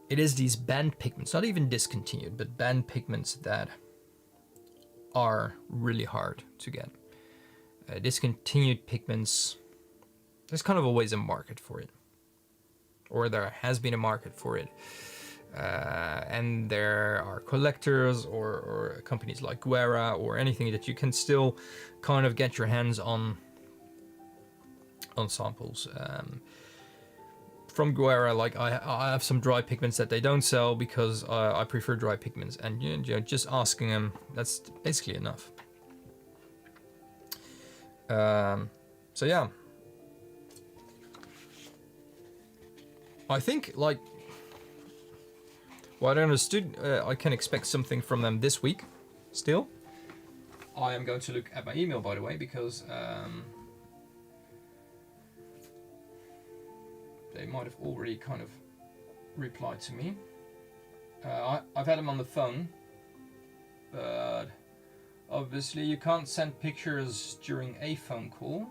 it is these banned pigments, not even discontinued, but banned pigments that are really hard to get. Discontinued pigments, there's kind of always a market for it, or there has been a market for it. And there are collectors or companies like Guerra or anything that you can still kind of get your hands on samples. From Guerra, like I have some dry pigments that they don't sell because I prefer dry pigments, and just asking them, that's basically enough. So yeah, I think what I understood, I can expect something from them this week still. I am going to look at my email, by the way, because they might have already kind of replied to me. I've had them on the phone, but obviously you can't send pictures during a phone call.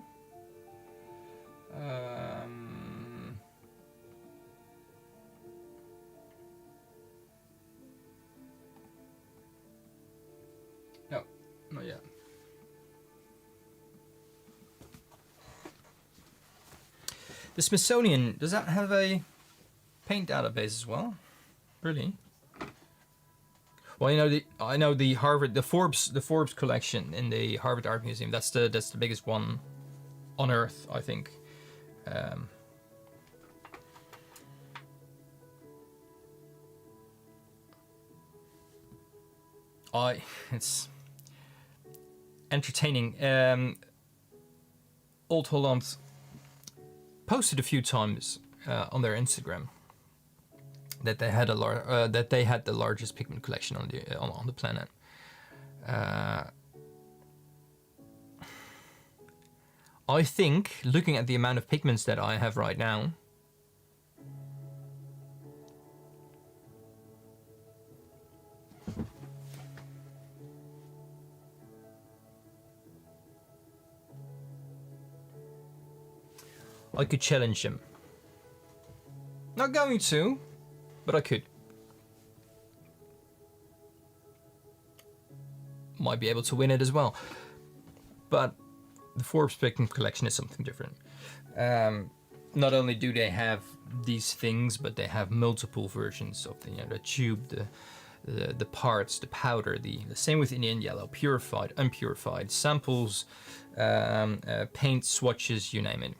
No, not yet. The Smithsonian, does that have a paint database as well? Really? Well, I know the Harvard, the Forbes collection in the Harvard Art Museum. That's the biggest one on Earth, I think. it's entertaining. Old Holland posted a few times on their Instagram that they had the largest pigment collection on the planet. I think, looking at the amount of pigments that I have right now, I could challenge them. Not going to, but I could. Might be able to win it as well. But the Forbes Pigment collection is something different. Not only do they have these things, but they have multiple versions of the tube, the parts, the powder, the same with Indian yellow, purified, unpurified, samples, paint, swatches, you name it.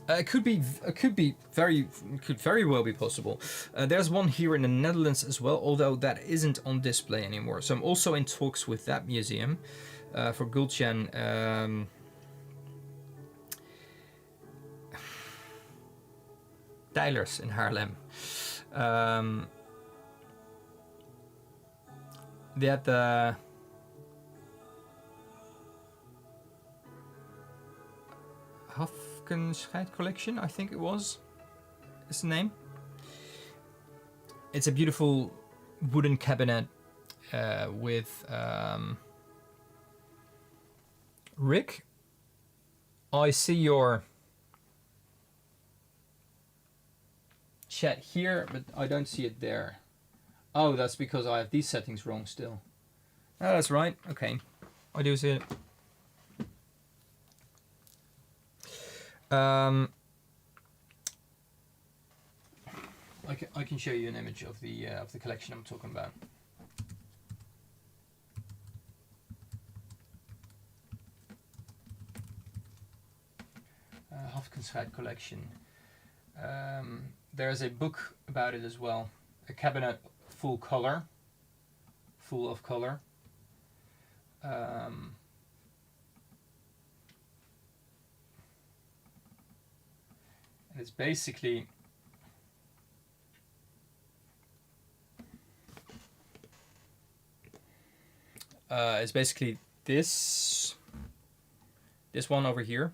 It could very well be possible. There's one here in the Netherlands as well, although that isn't on display anymore. So I'm also in talks with that museum for Gultjan. Dijlers in Haarlem. They had the Scheid collection, I think it was. Is the name. It's a beautiful wooden cabinet with Rick, I see your chat here, but I don't see it there. Oh, that's because I have these settings wrong still. Oh, that's right. Okay, I do see it. I can show you an image of the collection I'm talking about. Hofkenscheit collection. There's a book about it as well. A cabinet full of color. And it's basically this one over here.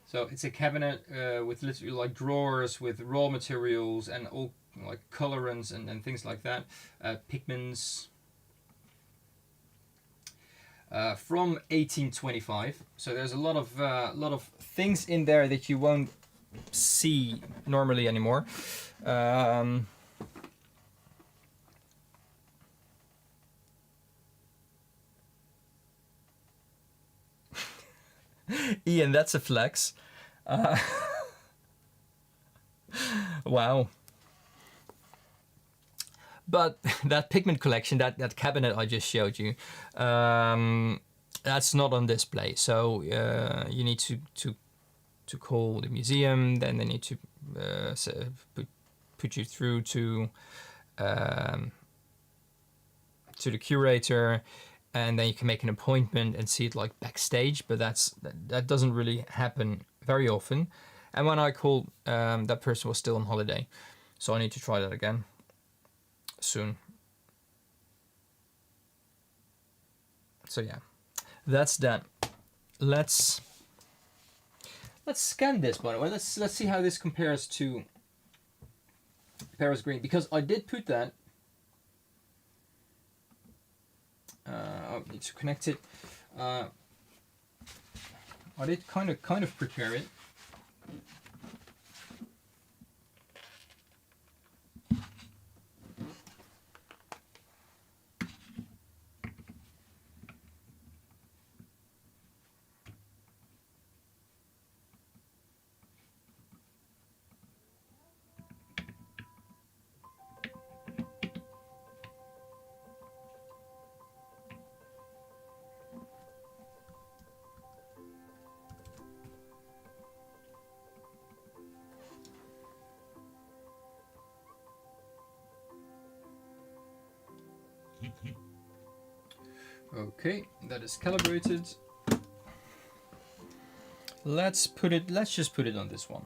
So it's a cabinet with literally like drawers with raw materials and all like colorants and things like that, pigments. From 1825. So there's a lot of things in there that you won't see normally anymore. Ian, that's a flex. Wow. But that pigment collection, that cabinet I just showed you, that's not on display. So you need to call the museum. Then they need to put you through to the curator, and then you can make an appointment and see it like backstage. But that doesn't really happen very often. And when I called, that person was still on holiday, so I need to try that again soon. So yeah, that's that. Let's scan this, by the way. Let's see how this compares to Paris green, because I did put that. I need to connect it. I did kind of prepare it. Okay, that is calibrated. Let's just put it on this one.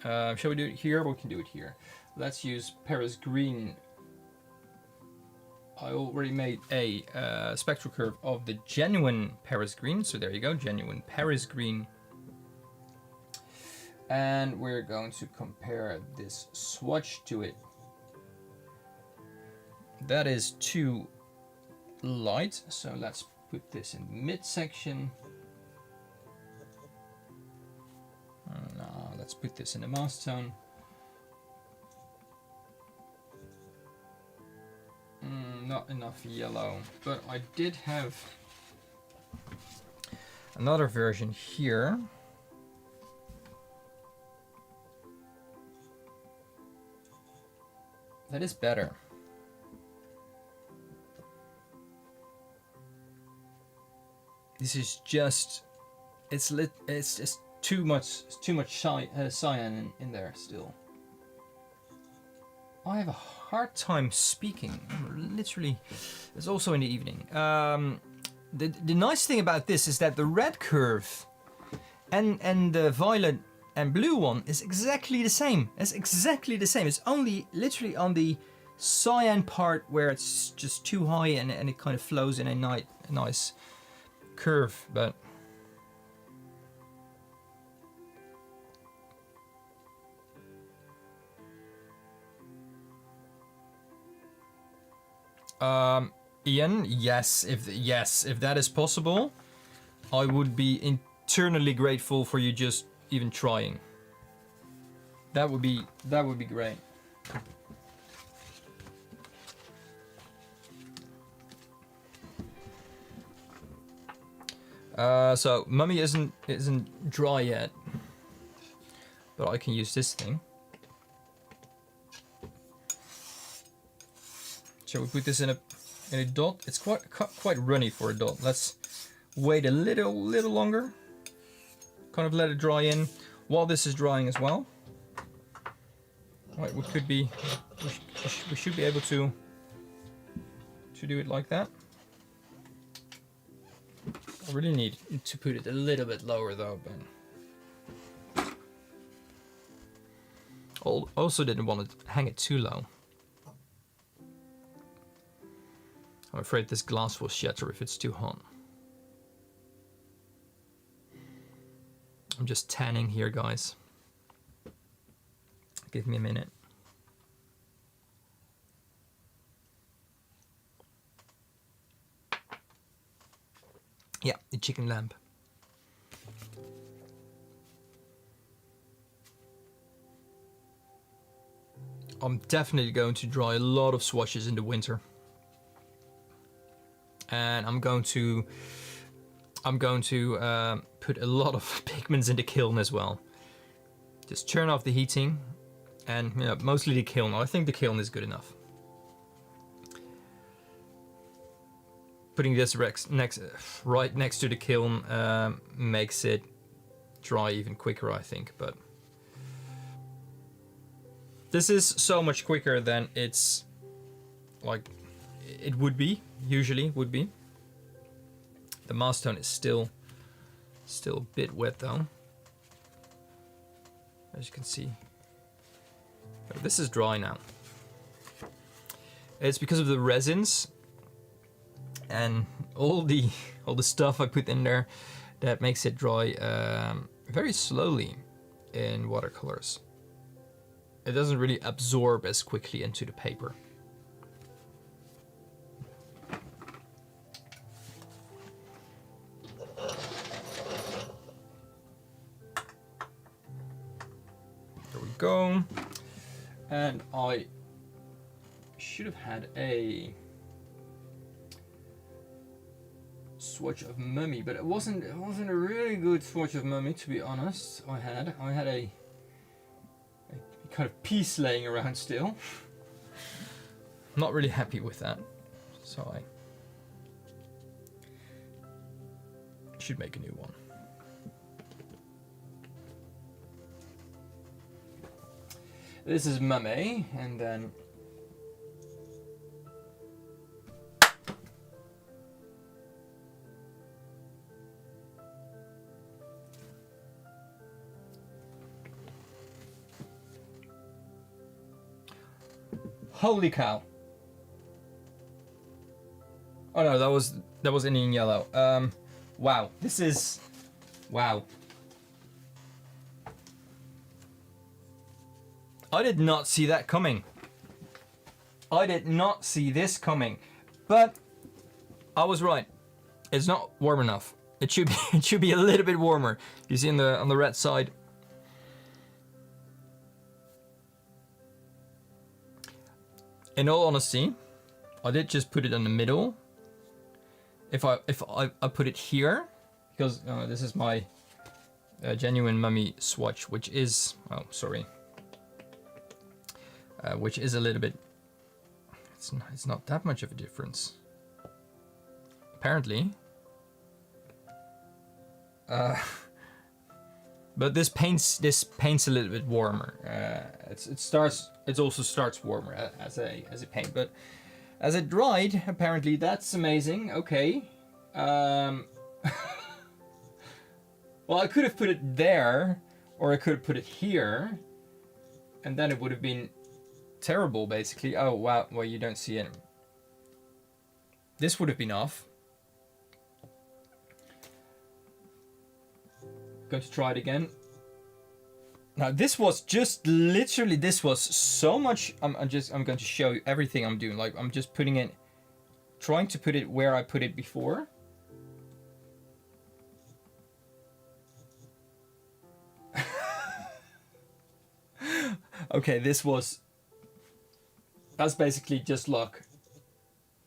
Shall we do it here? We can do it here. Let's use Paris green. I already made a spectral curve of the genuine Paris green. So there you go, genuine Paris green. And we're going to compare this swatch to it. That is too light, so let's put this in midsection. No, let's put this in the master tone. Not enough yellow, but I did have another version here. That is better. This is just, it's just too much cyan in there still. I have a hard time speaking. Literally, it's also in the evening. The nice thing about this is that the red curve and the violet and blue one is exactly the same. It's exactly the same. It's only literally on the cyan part where it's just too high and it kind of flows in a nice curve, but Ian, yes, if that is possible, I would be eternally grateful for you just even trying. That would be great. So Mummy isn't dry yet, but I can use this thing. Shall we put this in a dot? It's quite runny for a dot. Let's wait a little longer. Kind of let it dry in while this is drying as well. Right, we should be able to do it like that. I really need to put it a little bit lower though, but also didn't want to hang it too low. I'm afraid this glass will shatter if it's too hot. I'm just tanning here, guys. Give me a minute. Yeah, the chicken lamp. I'm definitely going to dry a lot of swatches in the winter. And I'm going to put a lot of pigments in the kiln as well. Just turn off the heating and mostly the kiln. I think the kiln is good enough. Putting this right next to the kiln makes it dry even quicker, I think. But this is so much quicker than it's like it would be, usually would be. The master tone is still a bit wet though, as you can see. But this is dry now. It's because of the resins and all the stuff I put in there that makes it dry very slowly in watercolors. It doesn't really absorb as quickly into the paper. There we go. And I should have had a swatch of Mummy, but it wasn't a really good swatch of Mummy, to be honest. I had a kind of piece laying around still. Not really happy with that, so I should make a new one. This is Mummy, and then Holy cow. Oh no, that was Indian yellow. Wow, this is, wow. I did not see that coming. I did not see this coming, but I was right. It's not warm enough. It should be a little bit warmer. You see on the red side. In all honesty, I did just put it in the middle. If I put it here, because this is my genuine mummy swatch, which is, oh sorry, which is a little bit. It's not that much of a difference. Apparently. But this paints a little bit warmer. It also starts warmer as a paint, but as it dried, apparently that's amazing. Okay. Well, I could have put it there, or I could have put it here, and then it would have been terrible, basically. Oh wow! Well, you don't see it. This would have been off. Going to try it again. Now this was just literally, this was so much. I'm going to show you everything I'm doing. Like I'm just putting it, trying to put it where I put it before. Okay, that's basically just luck.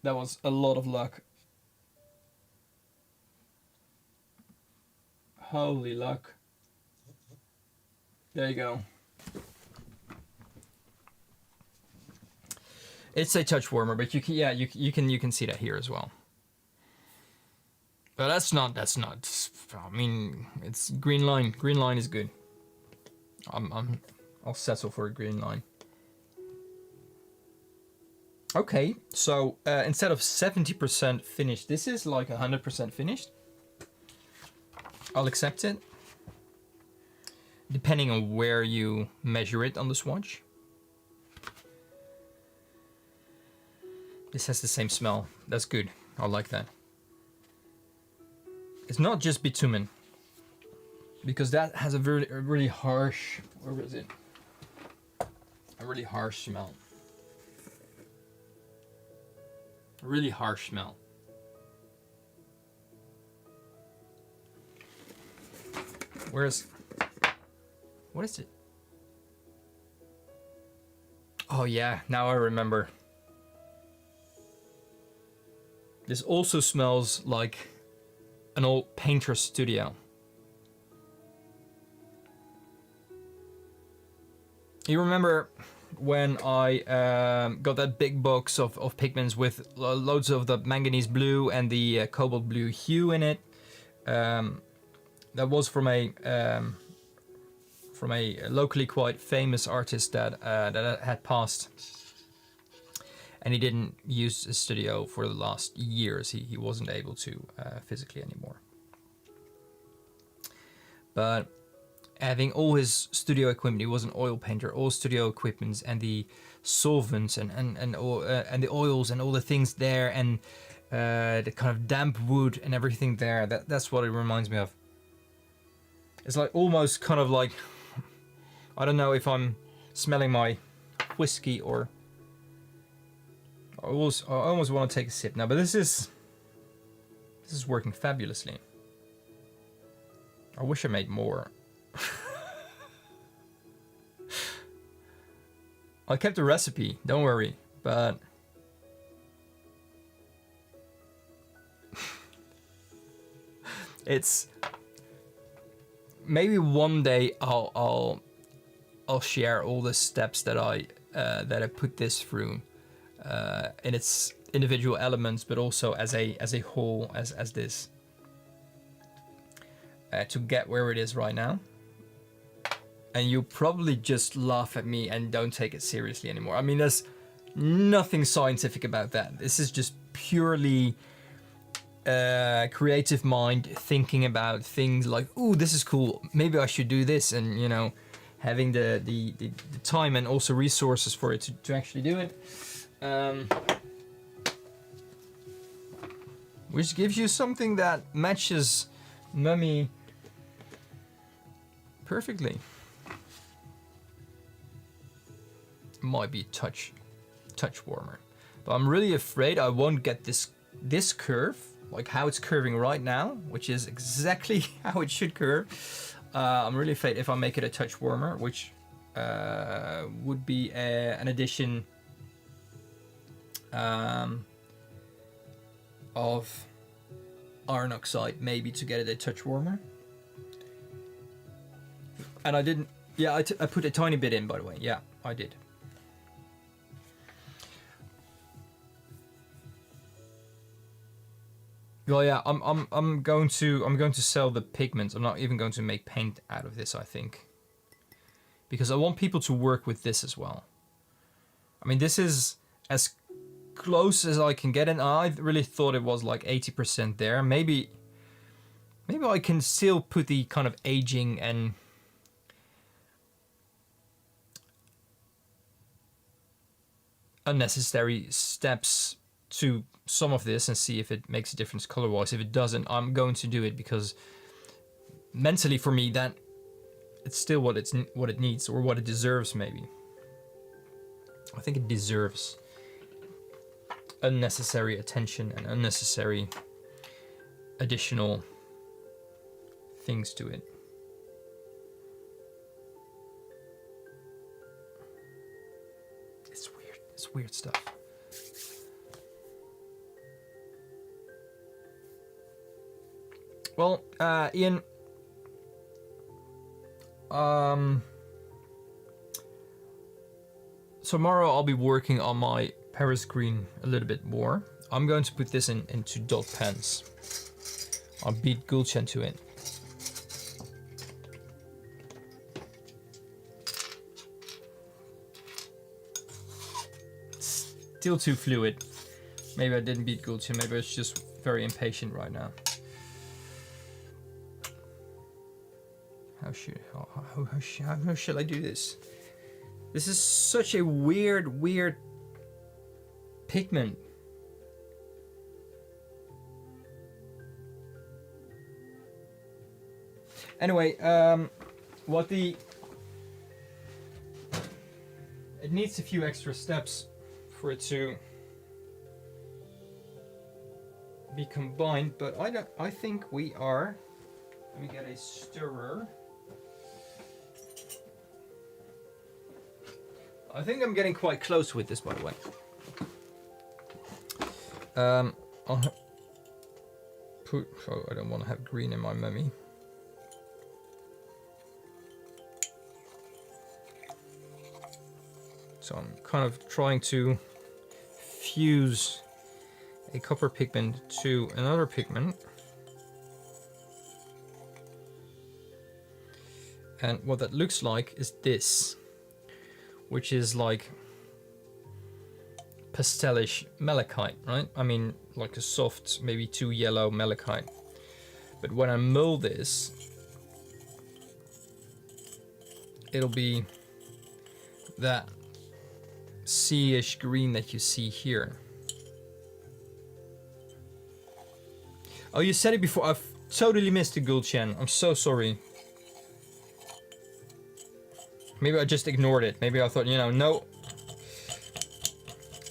That was a lot of luck. Holy luck. There you go. It's a touch warmer, but you can see that here as well. But that's not, I mean, it's green line. Green line is good. I'll settle for a green line. Okay, so instead of 70% finished, this is like 100% finished. I'll accept it, depending on where you measure it on the swatch. This has the same smell. That's good. I like that. It's not just bitumen, because that has a really harsh, where is it? A really harsh smell. A really harsh smell. What is it? Oh yeah, now I remember. This also smells like an old painter's studio. You remember when I got that big box of pigments with loads of the manganese blue and the cobalt blue hue in it? That was from a locally quite famous artist that had passed, and he didn't use his studio for the last years. He wasn't able to physically anymore. But having all his studio equipment, he was an oil painter. All studio equipments and the solvents and the oils and all the things there, and the kind of damp wood and everything there. That's what it reminds me of. It's like almost kind of like, I don't know if I'm smelling my whiskey or I almost want to take a sip now, but this is working fabulously. I wish I made more. I kept the recipe, don't worry, but it's maybe one day I'll share all the steps that I put this through in its individual elements, but also as a whole, as this to get where it is right now. And you probably just laugh at me and don't take it seriously anymore. I mean, there's nothing scientific about that. This is just purely creative mind thinking about things like, ooh, this is cool, maybe I should do this, and you know, having the time and also resources for it to actually do it. Which gives you something that matches Mummy perfectly. Might be touch warmer, but I'm really afraid I won't get this curve, like how it's curving right now, which is exactly how it should curve. I'm really afraid if I make it a touch warmer, which would be an addition of iron oxide, maybe, to get it a touch warmer. And I didn't. Yeah, I put a tiny bit in, by the way. Yeah, I did. Well, yeah, I'm going to sell the pigments. I'm not even going to make paint out of this, I think, because I want people to work with this as well. I mean, this is as close as I can get, and I really thought it was like 80% there. Maybe I can still put the kind of aging and unnecessary steps to some of this and see if it makes a difference color-wise. If it doesn't, I'm going to do it, because mentally for me that it's still what it needs, or what it deserves. Maybe I think it deserves unnecessary attention and unnecessary additional things to it. It's weird stuff. Well, Ian, tomorrow I'll be working on my Paris green a little bit more. I'm going to put this into dot pens. I'll beat Gulchen to it. Still too fluid. Maybe I didn't beat Gulchen. Maybe it's just very impatient right now. How should I do this? This is such a weird pigment. Anyway, it needs a few extra steps for it to be combined, but I think we are. Let me get a stirrer. I think I'm getting quite close with this, by the way. I'll put. Oh, I don't want to have green in my mummy. So I'm kind of trying to fuse a copper pigment to another pigment. And what that looks like is this, which is like pastelish malachite, right? I mean, like a soft, maybe too yellow malachite. But when I mold this, it'll be that sea-ish green that you see here. Oh, you said it before. I've totally missed it, Gulchen. I'm so sorry. Maybe I just ignored it. Maybe I thought, no.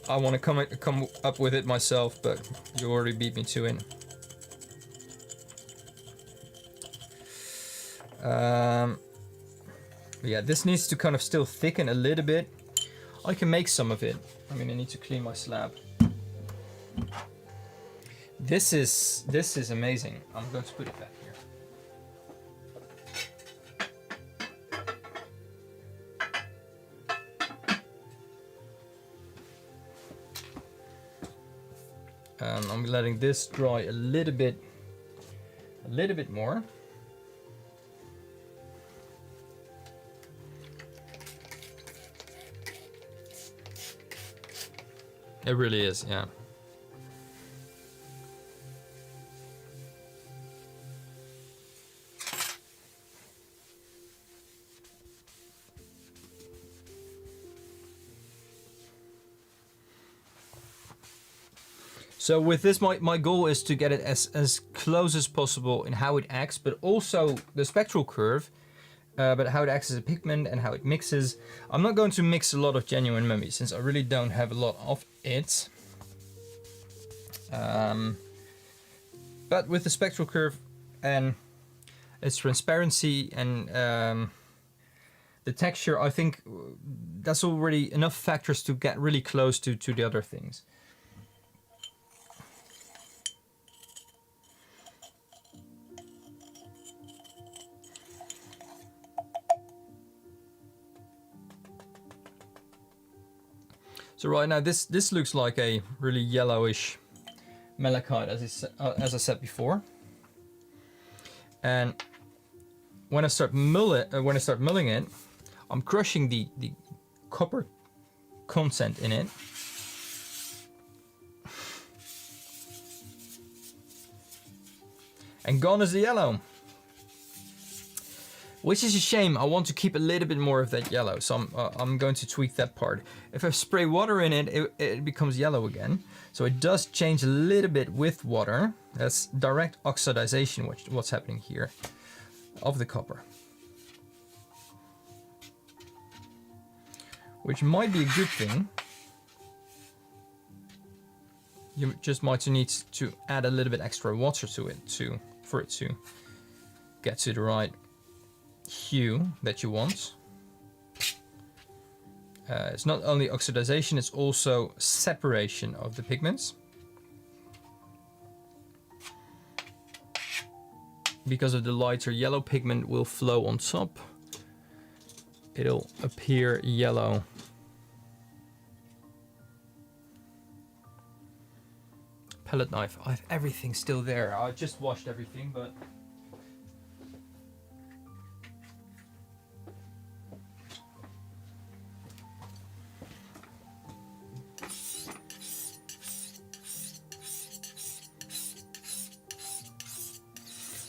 I want to come up with it myself, but you already beat me to it. Yeah, this needs to kind of still thicken a little bit. I can make some of it. I mean, I need to clean my slab. This is amazing. I'm going to put it back here. I'm letting this dry a little bit more. It really is, yeah. So with this, my goal is to get it as close as possible in how it acts, but also the spectral curve, but how it acts as a pigment and how it mixes. I'm not going to mix a lot of genuine mummy since I really don't have a lot of it. But with the spectral curve and its transparency and the texture, I think that's already enough factors to get really close to the other things. So right now this looks like a really yellowish malachite, as I said before. And when I start milling it, I'm crushing the copper content in it. And gone is the yellow. Which is a shame. I want to keep a little bit more of that yellow, so I'm going to tweak that part. If I spray water in it, it becomes yellow again. So it does change a little bit with water. That's direct oxidization, what's happening here, of the copper. Which might be a good thing. You just might need to add a little bit extra water to it for it to get to the right hue that you want. It's not only oxidization, it's also separation of the pigments. Because of the lighter yellow pigment will flow on top, it'll appear yellow. Palette knife, I have everything still there. I just washed everything, but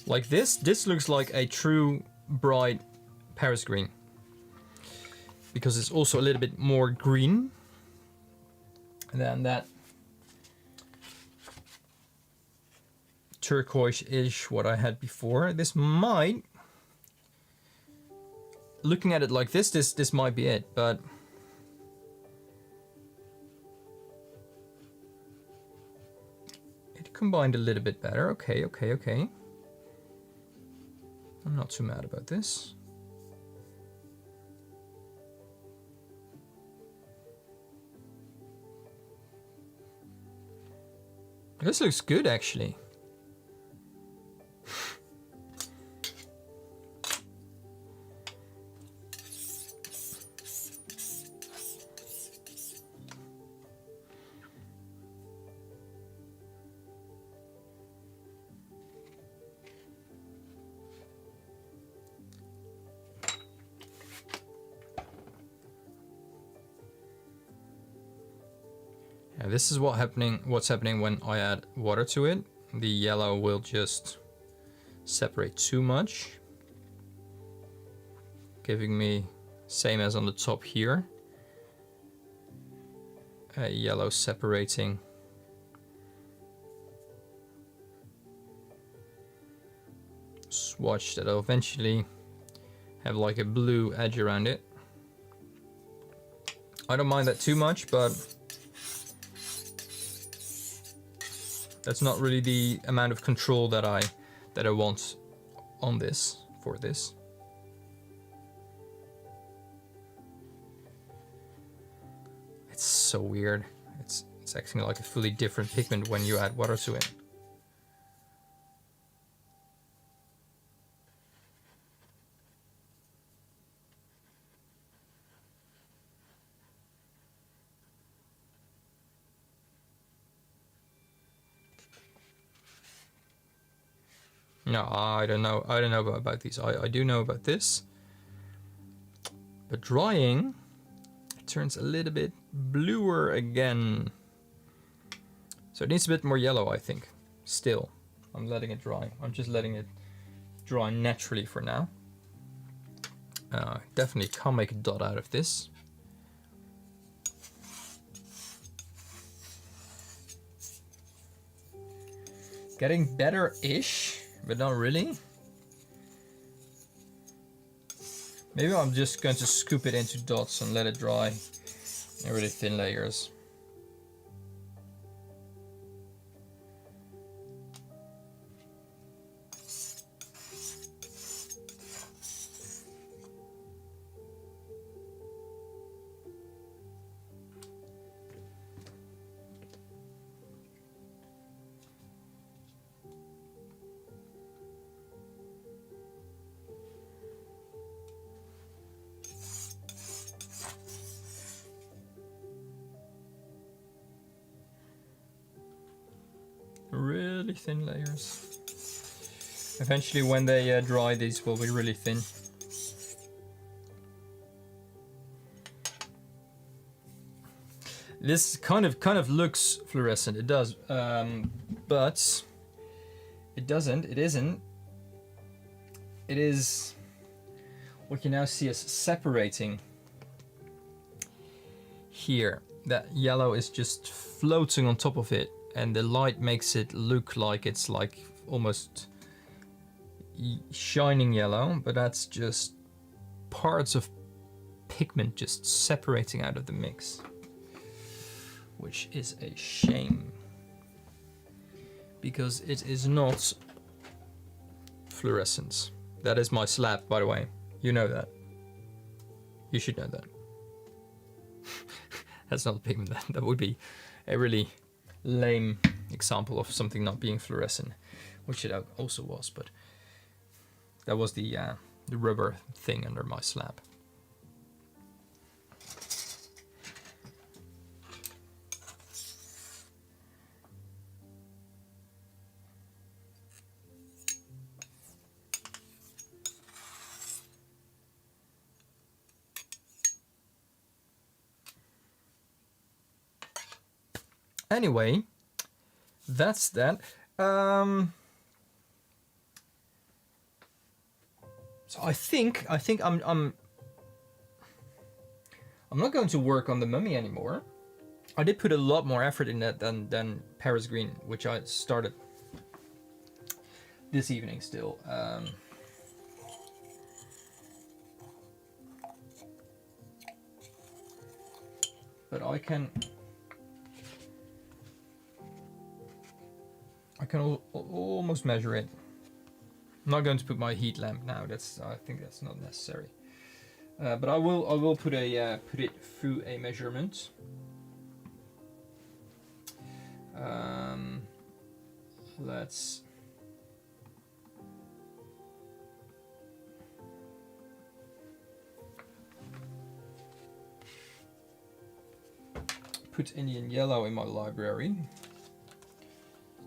like this looks like a true bright Paris green, because it's also a little bit more green than that turquoise-ish what I had before. This might, looking at it like this might be it, but it combined a little bit better. Okay. I'm not too mad about this. This looks good, actually. This is what's happening when I add water to it. The yellow will just separate too much, giving me, same as on the top here, a yellow separating. Swatch that'll eventually have like a blue edge around it. I don't mind that too much, but that's not really the amount of control that I want on this, for this. It's so weird. It's acting like a fully different pigment when you add water to it. No, I don't know about these. I do know about this. But drying, it turns a little bit bluer again. So it needs a bit more yellow, I think. Still, I'm letting it dry. I'm just letting it dry naturally for now. Definitely can't make a dot out of this. Getting better-ish, but not really. Maybe I'm just going to scoop it into dots and let it dry in really thin layers. Really thin layers. Eventually, when they dry, these will be really thin. This kind of looks fluorescent. It does, but it doesn't. It isn't. It is what you now see as separating here. That yellow is just floating on top of it, and the light makes it look like it's like almost shining yellow, but that's just parts of pigment just separating out of the mix, which is a shame because it is not fluorescence. That is my slab, by the way. You know that. You should know that. That's not pigment. That would be a really lame example of something not being fluorescent, which it also was, but that was the rubber thing under my slab. Anyway, that's that. So I think I'm not going to work on the mummy anymore. I did put a lot more effort in that than Paris Green, which I started this evening still. But I can almost measure it. I'm not going to put my heat lamp now. I think that's not necessary. But I will put it through a measurement. Let's put Indian yellow in my library.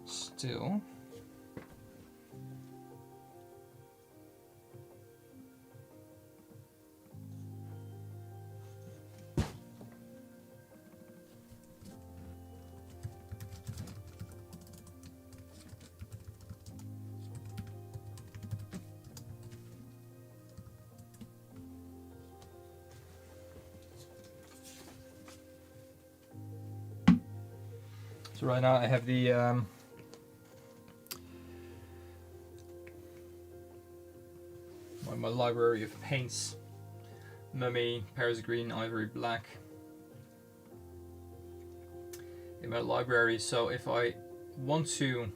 Still. So right now I have the my library of paints: Mummy, Paris Green, Ivory Black in my library. So if I want to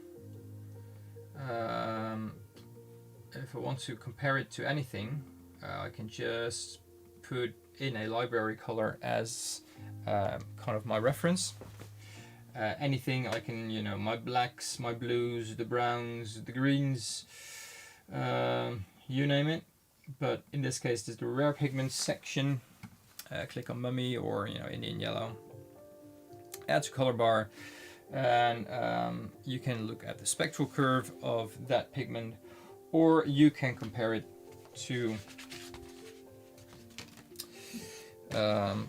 compare it to anything, I can just put in a library color as kind of my reference. Anything I can, my blacks, my blues, the browns, the greens, you name it. But in this case, there's the rare pigments section. Click on Mummy or Indian yellow. Add to color bar, and you can look at the spectral curve of that pigment, or you can compare it to,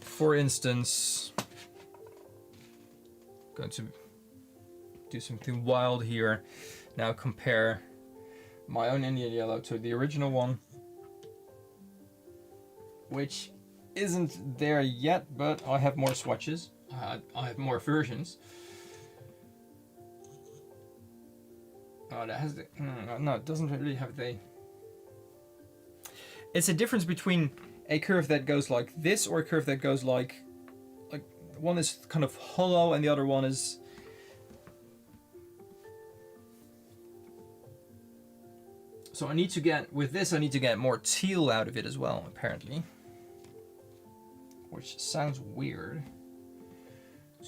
for instance, going to do something wild here. Now compare my own Indian yellow to the original one, which isn't there yet, but I have more swatches. I have more versions. Oh, that has the... no, it doesn't really have the... It's a difference between a curve that goes like this or a curve that goes like one is kind of hollow and the other one is... So I need to get, with this I need to get more teal out of it as well, apparently. Which sounds weird,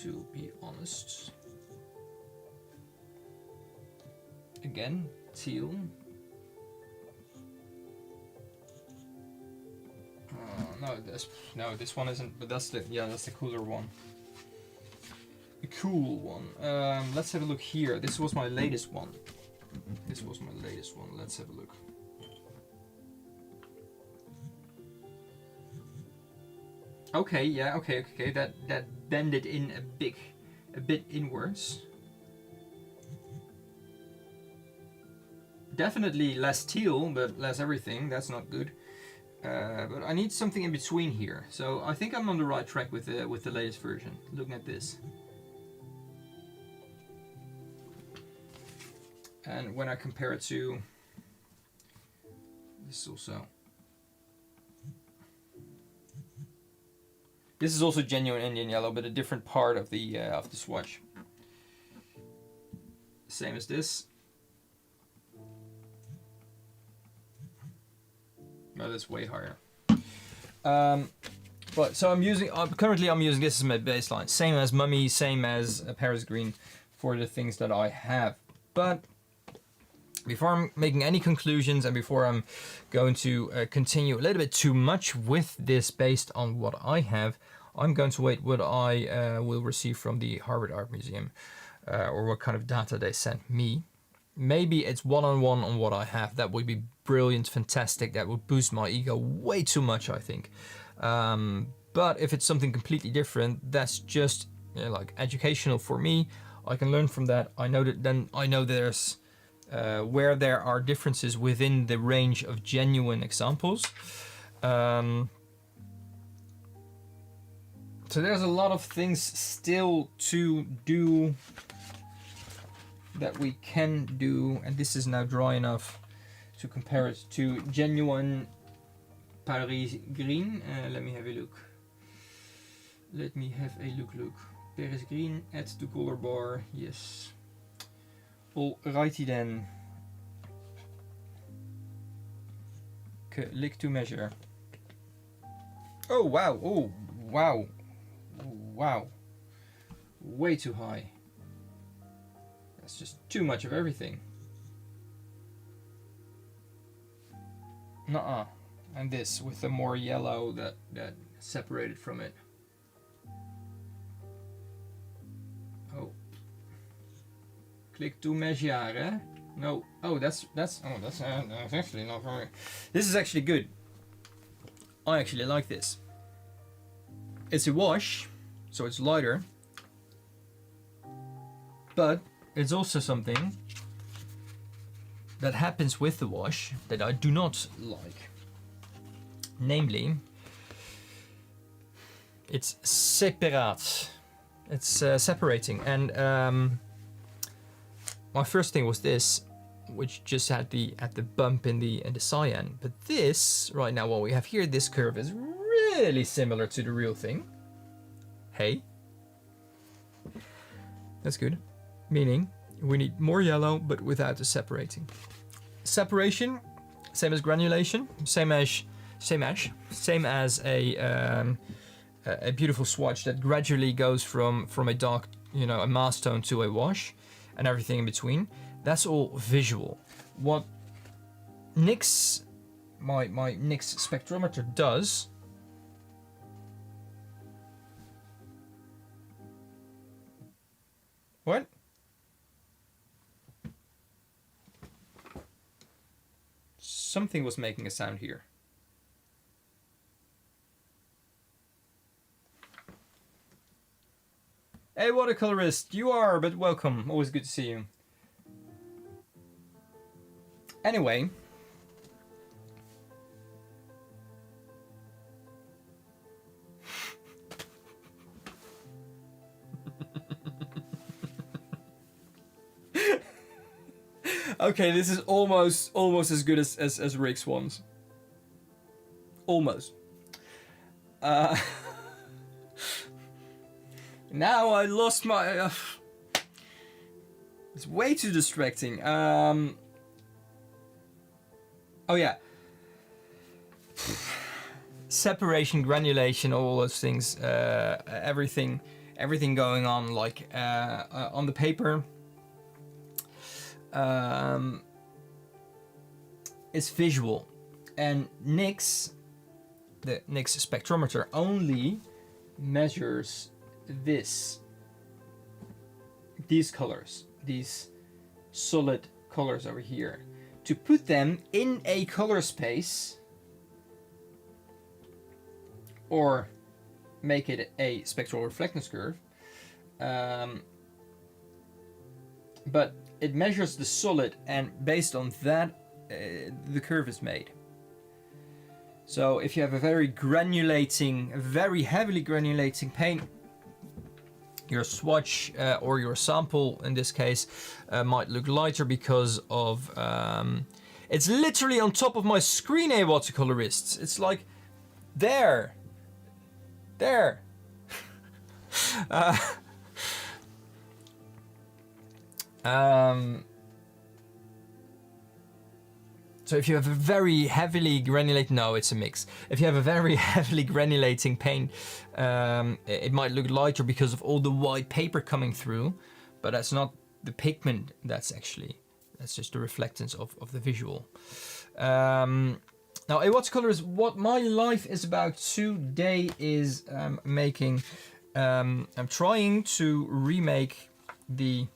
to be honest. Again, teal. No, this one isn't, but that's the, yeah, that's the cooler one. The cool one. Let's have a look here. This was my latest one. Let's have a look. Okay, yeah, okay. That bended in a bit inwards. Definitely less teal, but less everything. That's not good. But I need something in between here. So I think I'm on the right track with the latest version. Looking at this. And when I compare it to this also. This is also genuine Indian yellow, but a different part of the swatch. Same as this. No, that's way higher. But so I'm using currently this as my baseline. Same as Mummy, same as Paris Green for the things that I have. But before I'm making any conclusions and before I'm going to continue a little bit too much with this based on what I have, I'm going to wait what I will receive from the Harvard Art Museum or what kind of data they sent me. Maybe it's one-on-one on what I have. That would be brilliant, fantastic. That would boost my ego way too much, I think. But if it's something completely different, that's just like educational for me. I can learn from that. I know that then I know there's where there are differences within the range of genuine examples. So there's a lot of things still to do that we can do, and this is now dry enough to compare it to genuine Paris Green. Let me have a look. Paris Green at the color bar, yes. Alrighty then. Click to measure. Oh wow, oh wow. Wow. Way too high. That's just too much of everything. Nuh-uh. And this with the more yellow that separated from it. Oh. Click to measure, eh? No. Oh, that's actually not very. This is actually good. I actually like this. It's a wash, so it's lighter. But it's also something that happens with the wash that I do not like. Namely, it's separate. It's separating. And my first thing was this, which just had the bump in the cyan. But this right now, what we have here, this curve is really similar to the real thing. Hey, that's good. Meaning we need more yellow, but without the separating. Separation, same as granulation, same as a beautiful swatch that gradually goes from a dark, a mass tone to a wash, and everything in between. That's all visual. What NYX, my NYX spectrometer does. What? Something was making a sound here. Hey, watercolorist, you are, but welcome. Always good to see you. Anyway. Okay, this is almost as good as Rick's ones. Almost. Now I lost my... it's way too distracting. Oh yeah. Separation, granulation, all those things. Everything going on like on the paper. It's visual. And NYX, the NYX spectrometer, only measures these colors, these solid colors over here. To put them in a color space or make it a spectral reflectance curve, but it measures the solid, and based on that the curve is made. So if you have a very heavily granulating paint, your swatch or your sample in this case might look lighter because of it's literally on top of my screen, watercolorists. It's like there. So if you have a very heavily granulated, no, it's a mix. If you have a very heavily granulating paint, it might look lighter because of all the white paper coming through, but that's not the pigment. That's just the reflectance of the visual. Now, a watercolor is what my life is about today. Is making. I'm trying to remake the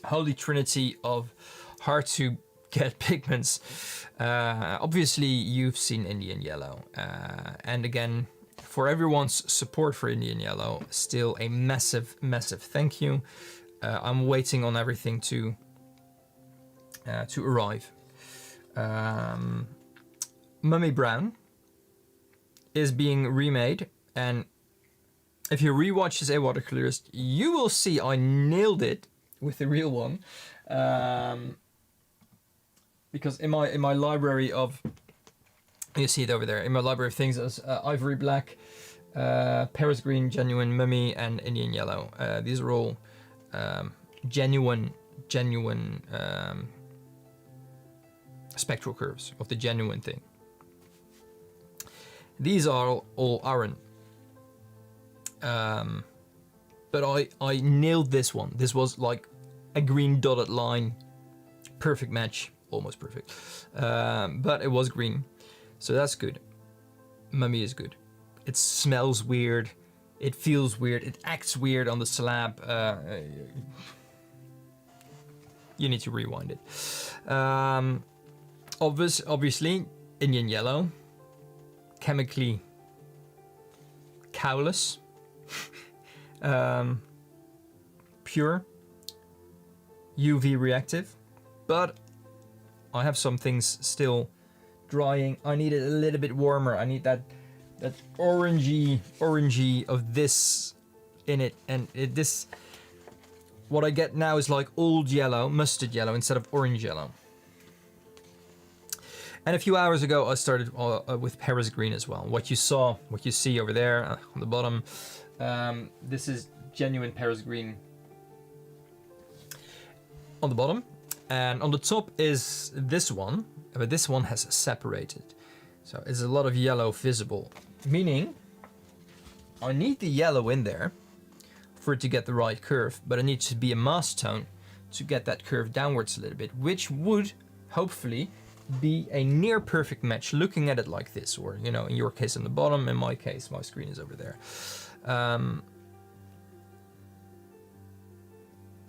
Holy Trinity of hard to get pigments. Obviously you've seen Indian yellow, and again, for everyone's support for Indian yellow, still a massive thank you. I'm waiting on everything to arrive. Mummy Brown is being remade, and if you rewatch this A Watercolorist, you will see I nailed it with the real one. Because in my library of, you see it over there, in my library of things, as Ivory Black, Paris Green, Genuine, Mummy, and Indian Yellow. These are all genuine spectral curves of the genuine thing. These are all Aaron. But I nailed this one. This was like a green dotted line, perfect match. Almost perfect, but it was green, so that's good. Mummy is good. It smells weird, it feels weird, it acts weird on the slab. You need to rewind it. Obviously, Indian Yellow, chemically cowless, pure, UV reactive, but I have some things still drying. I need it a little bit warmer. I need that orangey of this in it, and this, what I get now is like old yellow, mustard yellow instead of orange yellow. And a few hours ago I started with Paris Green as well. What you see over there on the bottom, this is genuine Paris Green on the bottom. And on the top is this one, but this one has separated. So there's a lot of yellow visible, meaning I need the yellow in there for it to get the right curve, but it needs to be a mass tone to get that curve downwards a little bit, which would hopefully be a near perfect match looking at it like this, or, you know, in your case on the bottom, in my case, my screen is over there.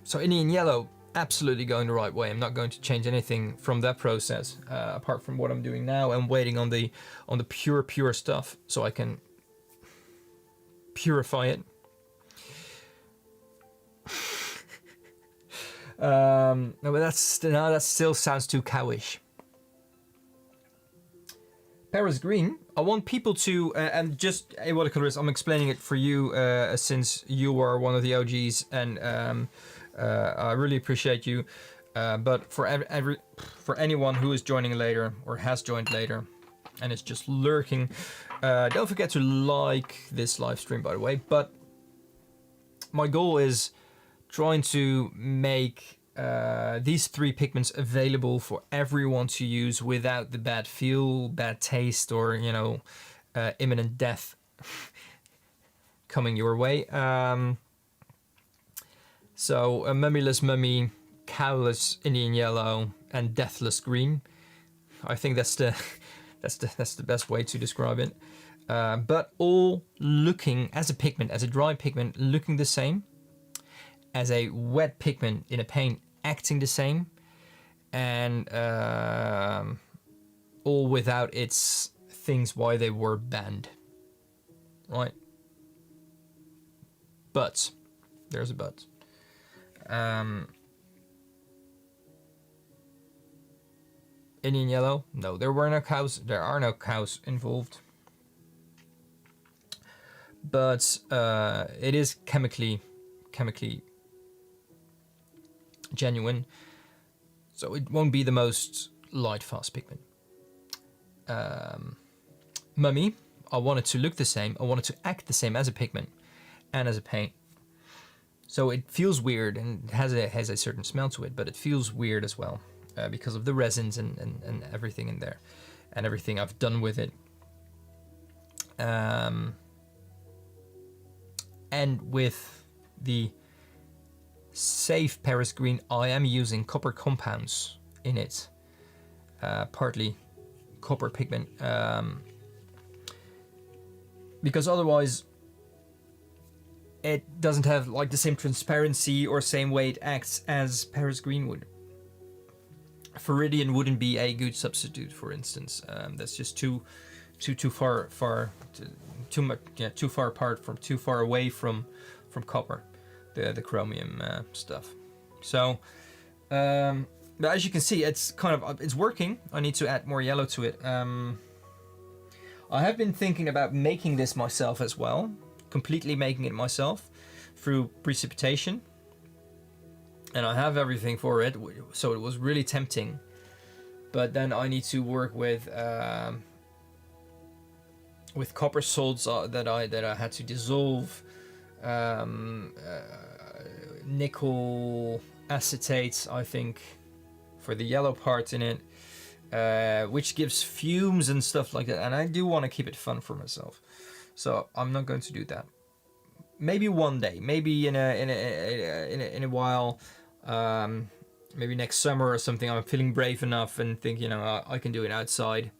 So Indian Yellow, absolutely going the right way. I'm not going to change anything from that process apart from what I'm doing now. I'm waiting on the pure stuff so I can purify it. No, but that still sounds too cowish. Paris Green, I want people to, and just a watercolorist, I'm explaining it for you since you are one of the OGs, and I really appreciate you. But for anyone who is joining later or has joined later and is just lurking, don't forget to like this live stream, by the way. But my goal is trying to make these 3 pigments available for everyone to use without the bad feel, bad taste, or imminent death coming your way. So a mummyless mummy, cowless Indian yellow, and deathless green. I think that's the that's the best way to describe it. But all looking as a pigment, as a dry pigment, looking the same, as a wet pigment in a paint acting the same, and all without its things why they were banned. Right? But there's a but. Indian yellow? No, there were no cows. There are no cows involved. But it is chemically genuine, so it won't be the most light fast pigment. Mummy, I want it to look the same. I want it to act the same as a pigment and as a paint. So it feels weird and has a certain smell to it, but it feels weird as well because of the resins and everything in there and everything I've done with it. And with the safe Paris green, I am using copper compounds in it, partly copper pigment, because otherwise it doesn't have like the same transparency or same way it acts as Paris green would. Viridian wouldn't be a good substitute, for instance. That's just too far too much, too far apart from, too far away from copper, the chromium stuff. So but as you can see, it's it's working. I need to add more yellow to it. I have been thinking about making this myself as well, completely making it myself through precipitation, and I have everything for it, so it was really tempting. But then I need to work with copper salts that I had to dissolve, nickel acetate, I think, for the yellow part in it, which gives fumes and stuff like that. And I do want to keep it fun for myself, so I'm not going to do that. Maybe one day, maybe in a while, maybe next summer or something. I'm feeling brave enough and think, I can do it outside.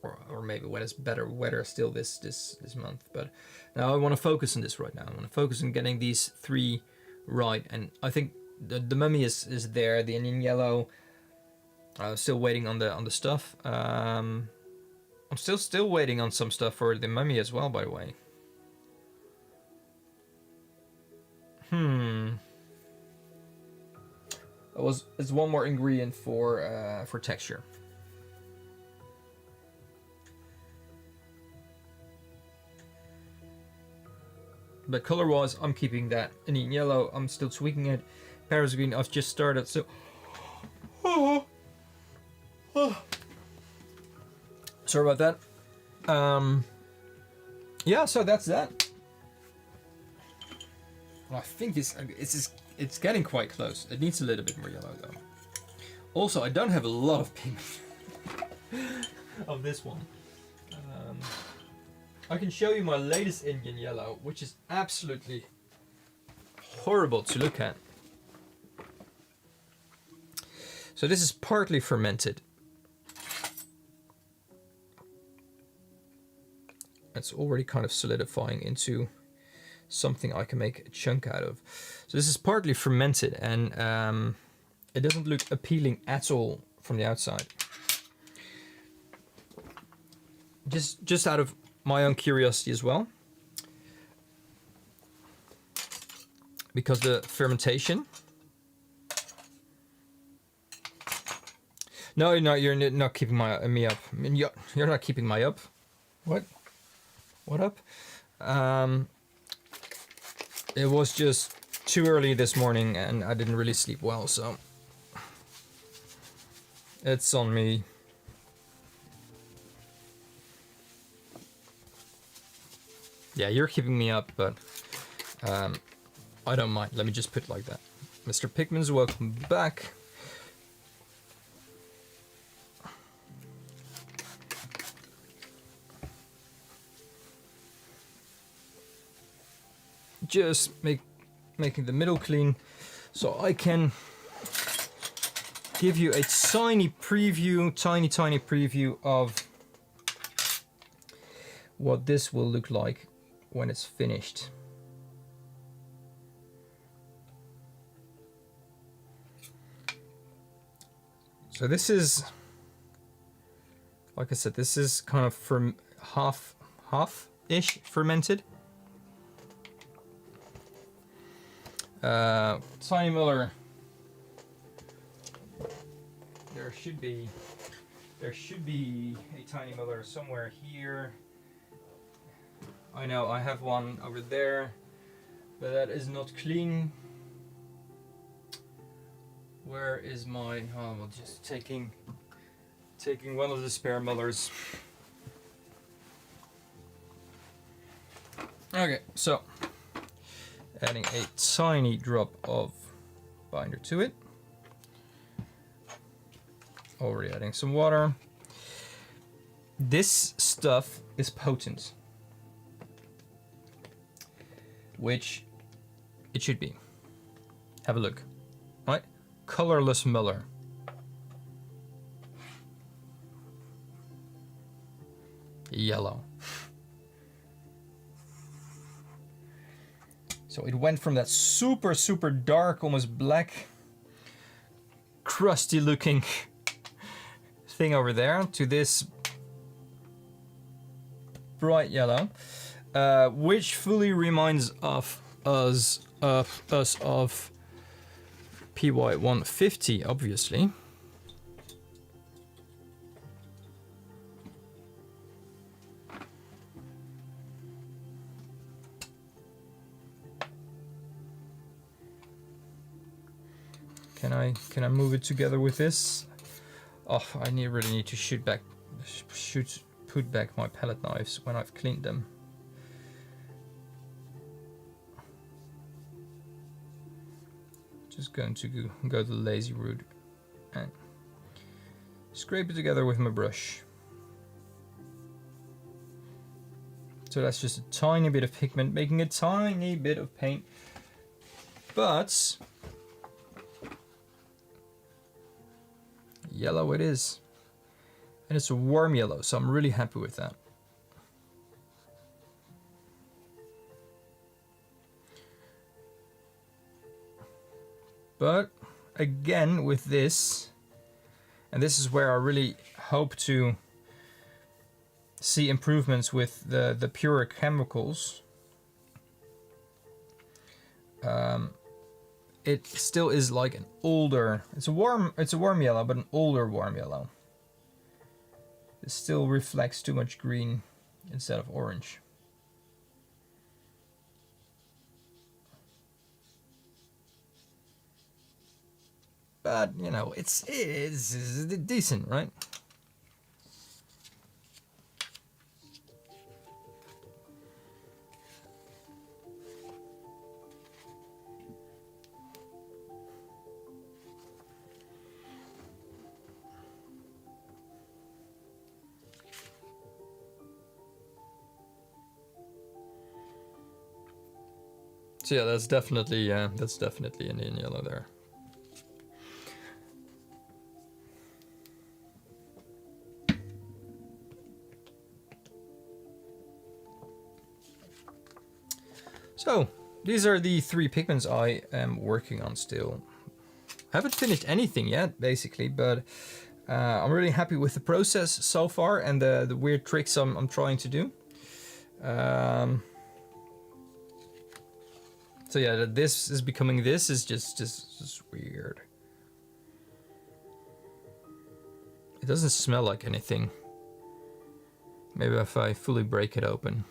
Or maybe when it's better weather still this month. But now I want to focus on this right now. I want to focus on getting these 3 right. And I think the mummy is there. The Indian yellow. Still waiting on the stuff. I'm still waiting on some stuff for the mummy as well, by the way. It's one more ingredient for texture. But color-wise, I'm keeping that. Indian yellow, I'm still tweaking it. Paris green, I've just started, so... Sorry about that. Yeah, so that's that. I think it's getting quite close. It needs a little bit more yellow, though. Also, I don't have a lot of pigment of this one. I can show you my latest Indian yellow, which is absolutely horrible to look at. So this is partly fermented. It's already kind of solidifying into something I can make a chunk out of. So this is partly fermented, and it doesn't look appealing at all from the outside. Just out of my own curiosity as well, because the fermentation. No, you're not keeping me up. I mean, you're not keeping my up. What up? It was just too early this morning and I didn't really sleep well, so it's on me. Yeah, you're keeping me up, but I don't mind. Let me just put it like that. Mr. Pigments, welcome back. Just making the middle clean so I can give you a tiny preview, tiny preview of what this will look like when it's finished. So this is, like I said, this is kind of from half-ish fermented. Tiny Muller. There should be a tiny Muller somewhere here. I know I have one over there, but that is not clean. Where is my? Oh, well, just taking one of the spare Mullers. Okay, so adding a tiny drop of binder to it. Already adding some water. This stuff is potent, which it should be. Have a look. Right? Colorless Muller. Yellow. So it went from that super dark, almost black, crusty looking thing over there to this bright yellow, which fully reminds of us of PY150, obviously. Can I move it together with this? Oh, I really need to put back my palette knives when I've cleaned them. Just going to go the lazy route and scrape it together with my brush. So that's just a tiny bit of pigment, making a tiny bit of paint, but yellow it is. And it's a warm yellow, so I'm really happy with that. But again, with this, and this is where I really hope to see improvements with the purer chemicals. It still is like an older, it's a warm yellow, but an older warm yellow. It still reflects too much green instead of orange. But you know, it's decent, right? So yeah, that's definitely an Indian yellow there. So these are the 3 pigments I am working on still. I haven't finished anything yet, basically, but I'm really happy with the process so far and the weird tricks I'm trying to do. So yeah, this is just weird. It doesn't smell like anything. Maybe if I fully break it open.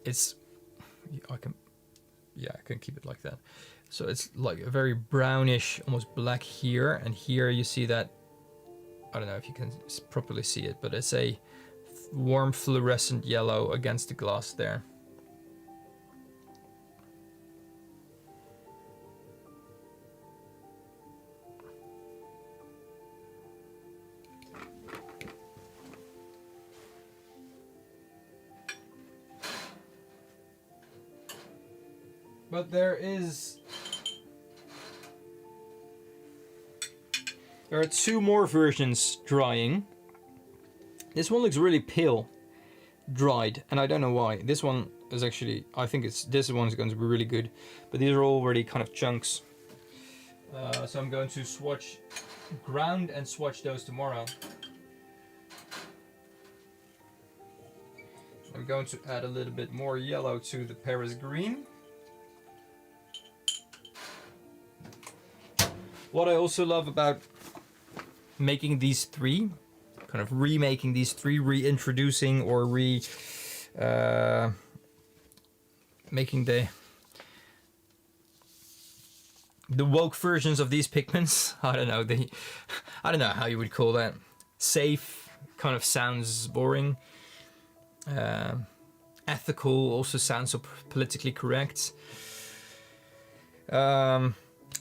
It's I can, yeah, I can keep it like that. So it's like a very brownish, almost black here, and here you see that, I don't know if you can properly see it, but it's a warm fluorescent yellow against the glass there. But there are two more versions drying. This one looks really pale dried, and I don't know why. This one is actually, I think this one's going to be really good, but these are already kind of chunks. So I'm going to ground and swatch those tomorrow. I'm going to add a little bit more yellow to the Paris green. What I also love about making these three, kind of remaking these three, reintroducing or making the woke versions of these pigments. I don't know how you would call that. Safe kind of sounds boring. Ethical also sounds so politically correct.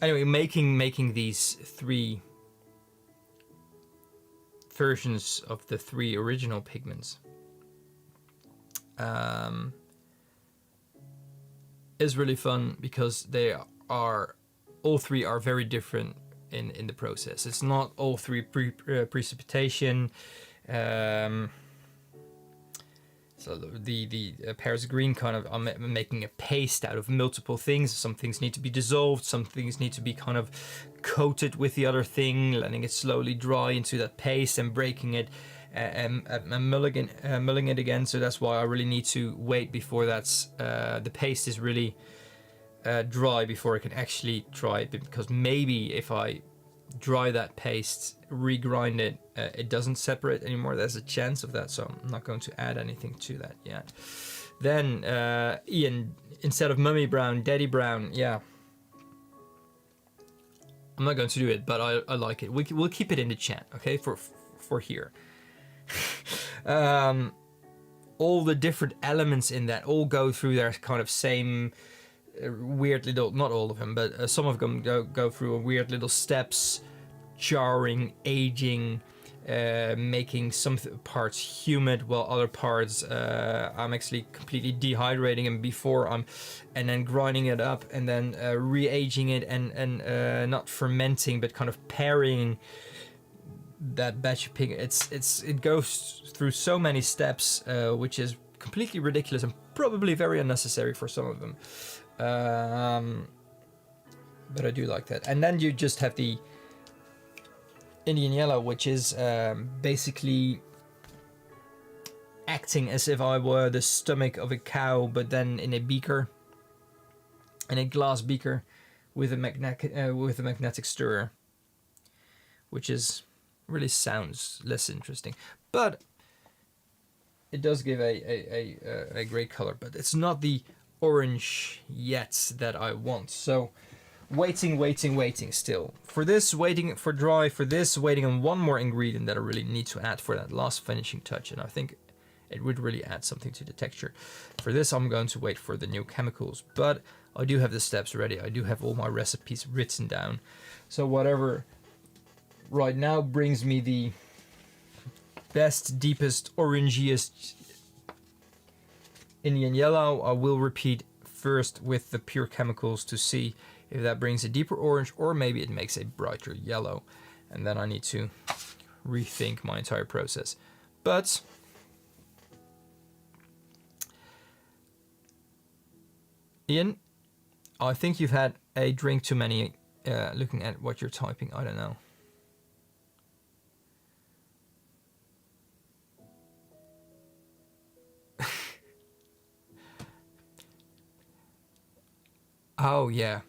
Anyway, making these three versions of the three original pigments is really fun, because all three are very different in the process. It's not all three precipitation. So the Paris green kind of, I'm making a paste out of multiple things. Some things need to be dissolved, some things need to be kind of coated with the other thing, letting it slowly dry into that paste and breaking it and mulling it again. So that's why I really need to wait before the paste is really dry before I can actually try it, because maybe if I dry that paste, regrind it, it doesn't separate anymore. There's a chance of that, so I'm not going to add anything to that yet. Then Ian, instead of mummy brown, daddy brown, yeah, I'm not going to do it, but I like it. We'll keep it in the chat, okay, for here. All the different elements in that all go through their kind of same weird little, not all of them, but some of them go through a weird little steps, jarring, aging, making some parts humid while other parts I'm actually completely dehydrating them before and then grinding it up and then re-aging it and not fermenting but kind of pairing that batch of pigment. It goes through so many steps, which is completely ridiculous and probably very unnecessary for some of them. But I do like that. And then you just have the Indian yellow, which is basically acting as if I were the stomach of a cow, but then in a beaker, in a glass beaker with a magnetic stirrer, which really sounds less interesting, but it does give a great color. But it's not the orange yet that I want. So waiting still. For this, waiting for dry. For this, waiting on one more ingredient that I really need to add for that last finishing touch, and I think it would really add something to the texture. For this, I'm going to wait for the new chemicals, but I do have the steps ready. I do have all my recipes written down. So whatever right now brings me the best, deepest, orangiest Indian yellow, I will repeat first with the pure chemicals to see if that brings a deeper orange or maybe it makes a brighter yellow. And then I need to rethink my entire process. But Ian, I think you've had a drink too many looking at what you're typing. I don't know. Oh, yeah.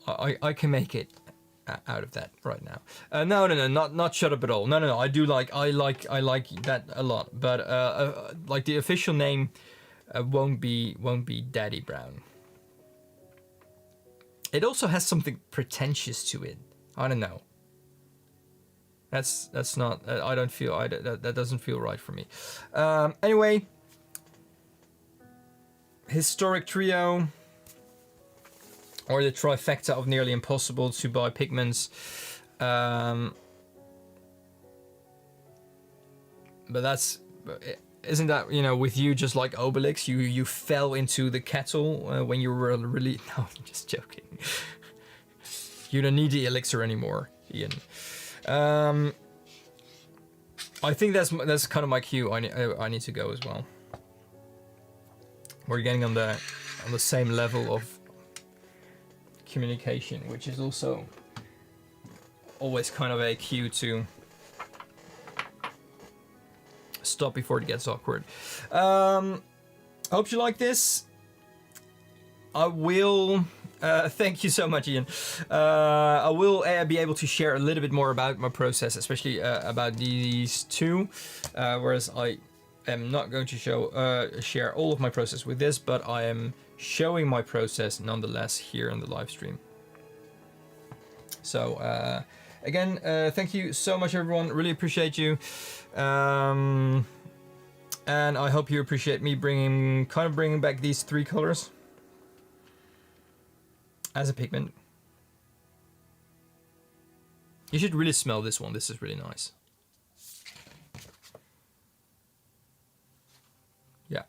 I can make it. out of that right now. No, not shut up at all. No. I like that a lot. But like the official name won't be Daddy Brown. It also has something pretentious to it. I don't know. That's not. I don't feel. That doesn't feel right for me. Anyway, historic trio, or the trifecta of nearly impossible to buy pigments. But that's. Isn't that, you know, with you just like Obelix, you fell into the kettle when you were really... No, I'm just joking. You don't need the elixir anymore, Ian. I think that's kind of my cue. I need to go as well. We're getting on the same level of communication, which is also always kind of a cue to stop before it gets awkward. Hope you like this. I will... thank you so much, Ian. I will be able to share a little bit more about my process, especially about these two, whereas I am not going to share all of my process with this, but I am showing my process nonetheless here in the live stream. So again, thank you so much, everyone. Really appreciate you. And I hope you appreciate me bringing back these three colors as a pigment. You should really smell this one. This is really nice. Yeah.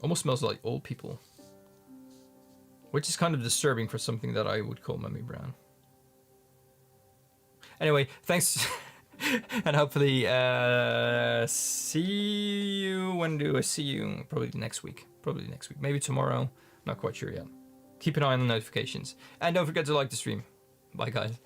Almost smells like old people, which is kind of disturbing for something that I would call Mummy Brown. Anyway, thanks. And hopefully see you. When do I see you? Probably next week. Maybe tomorrow. Not quite sure yet. Keep an eye on the notifications. And don't forget to like the stream. Bye, guys.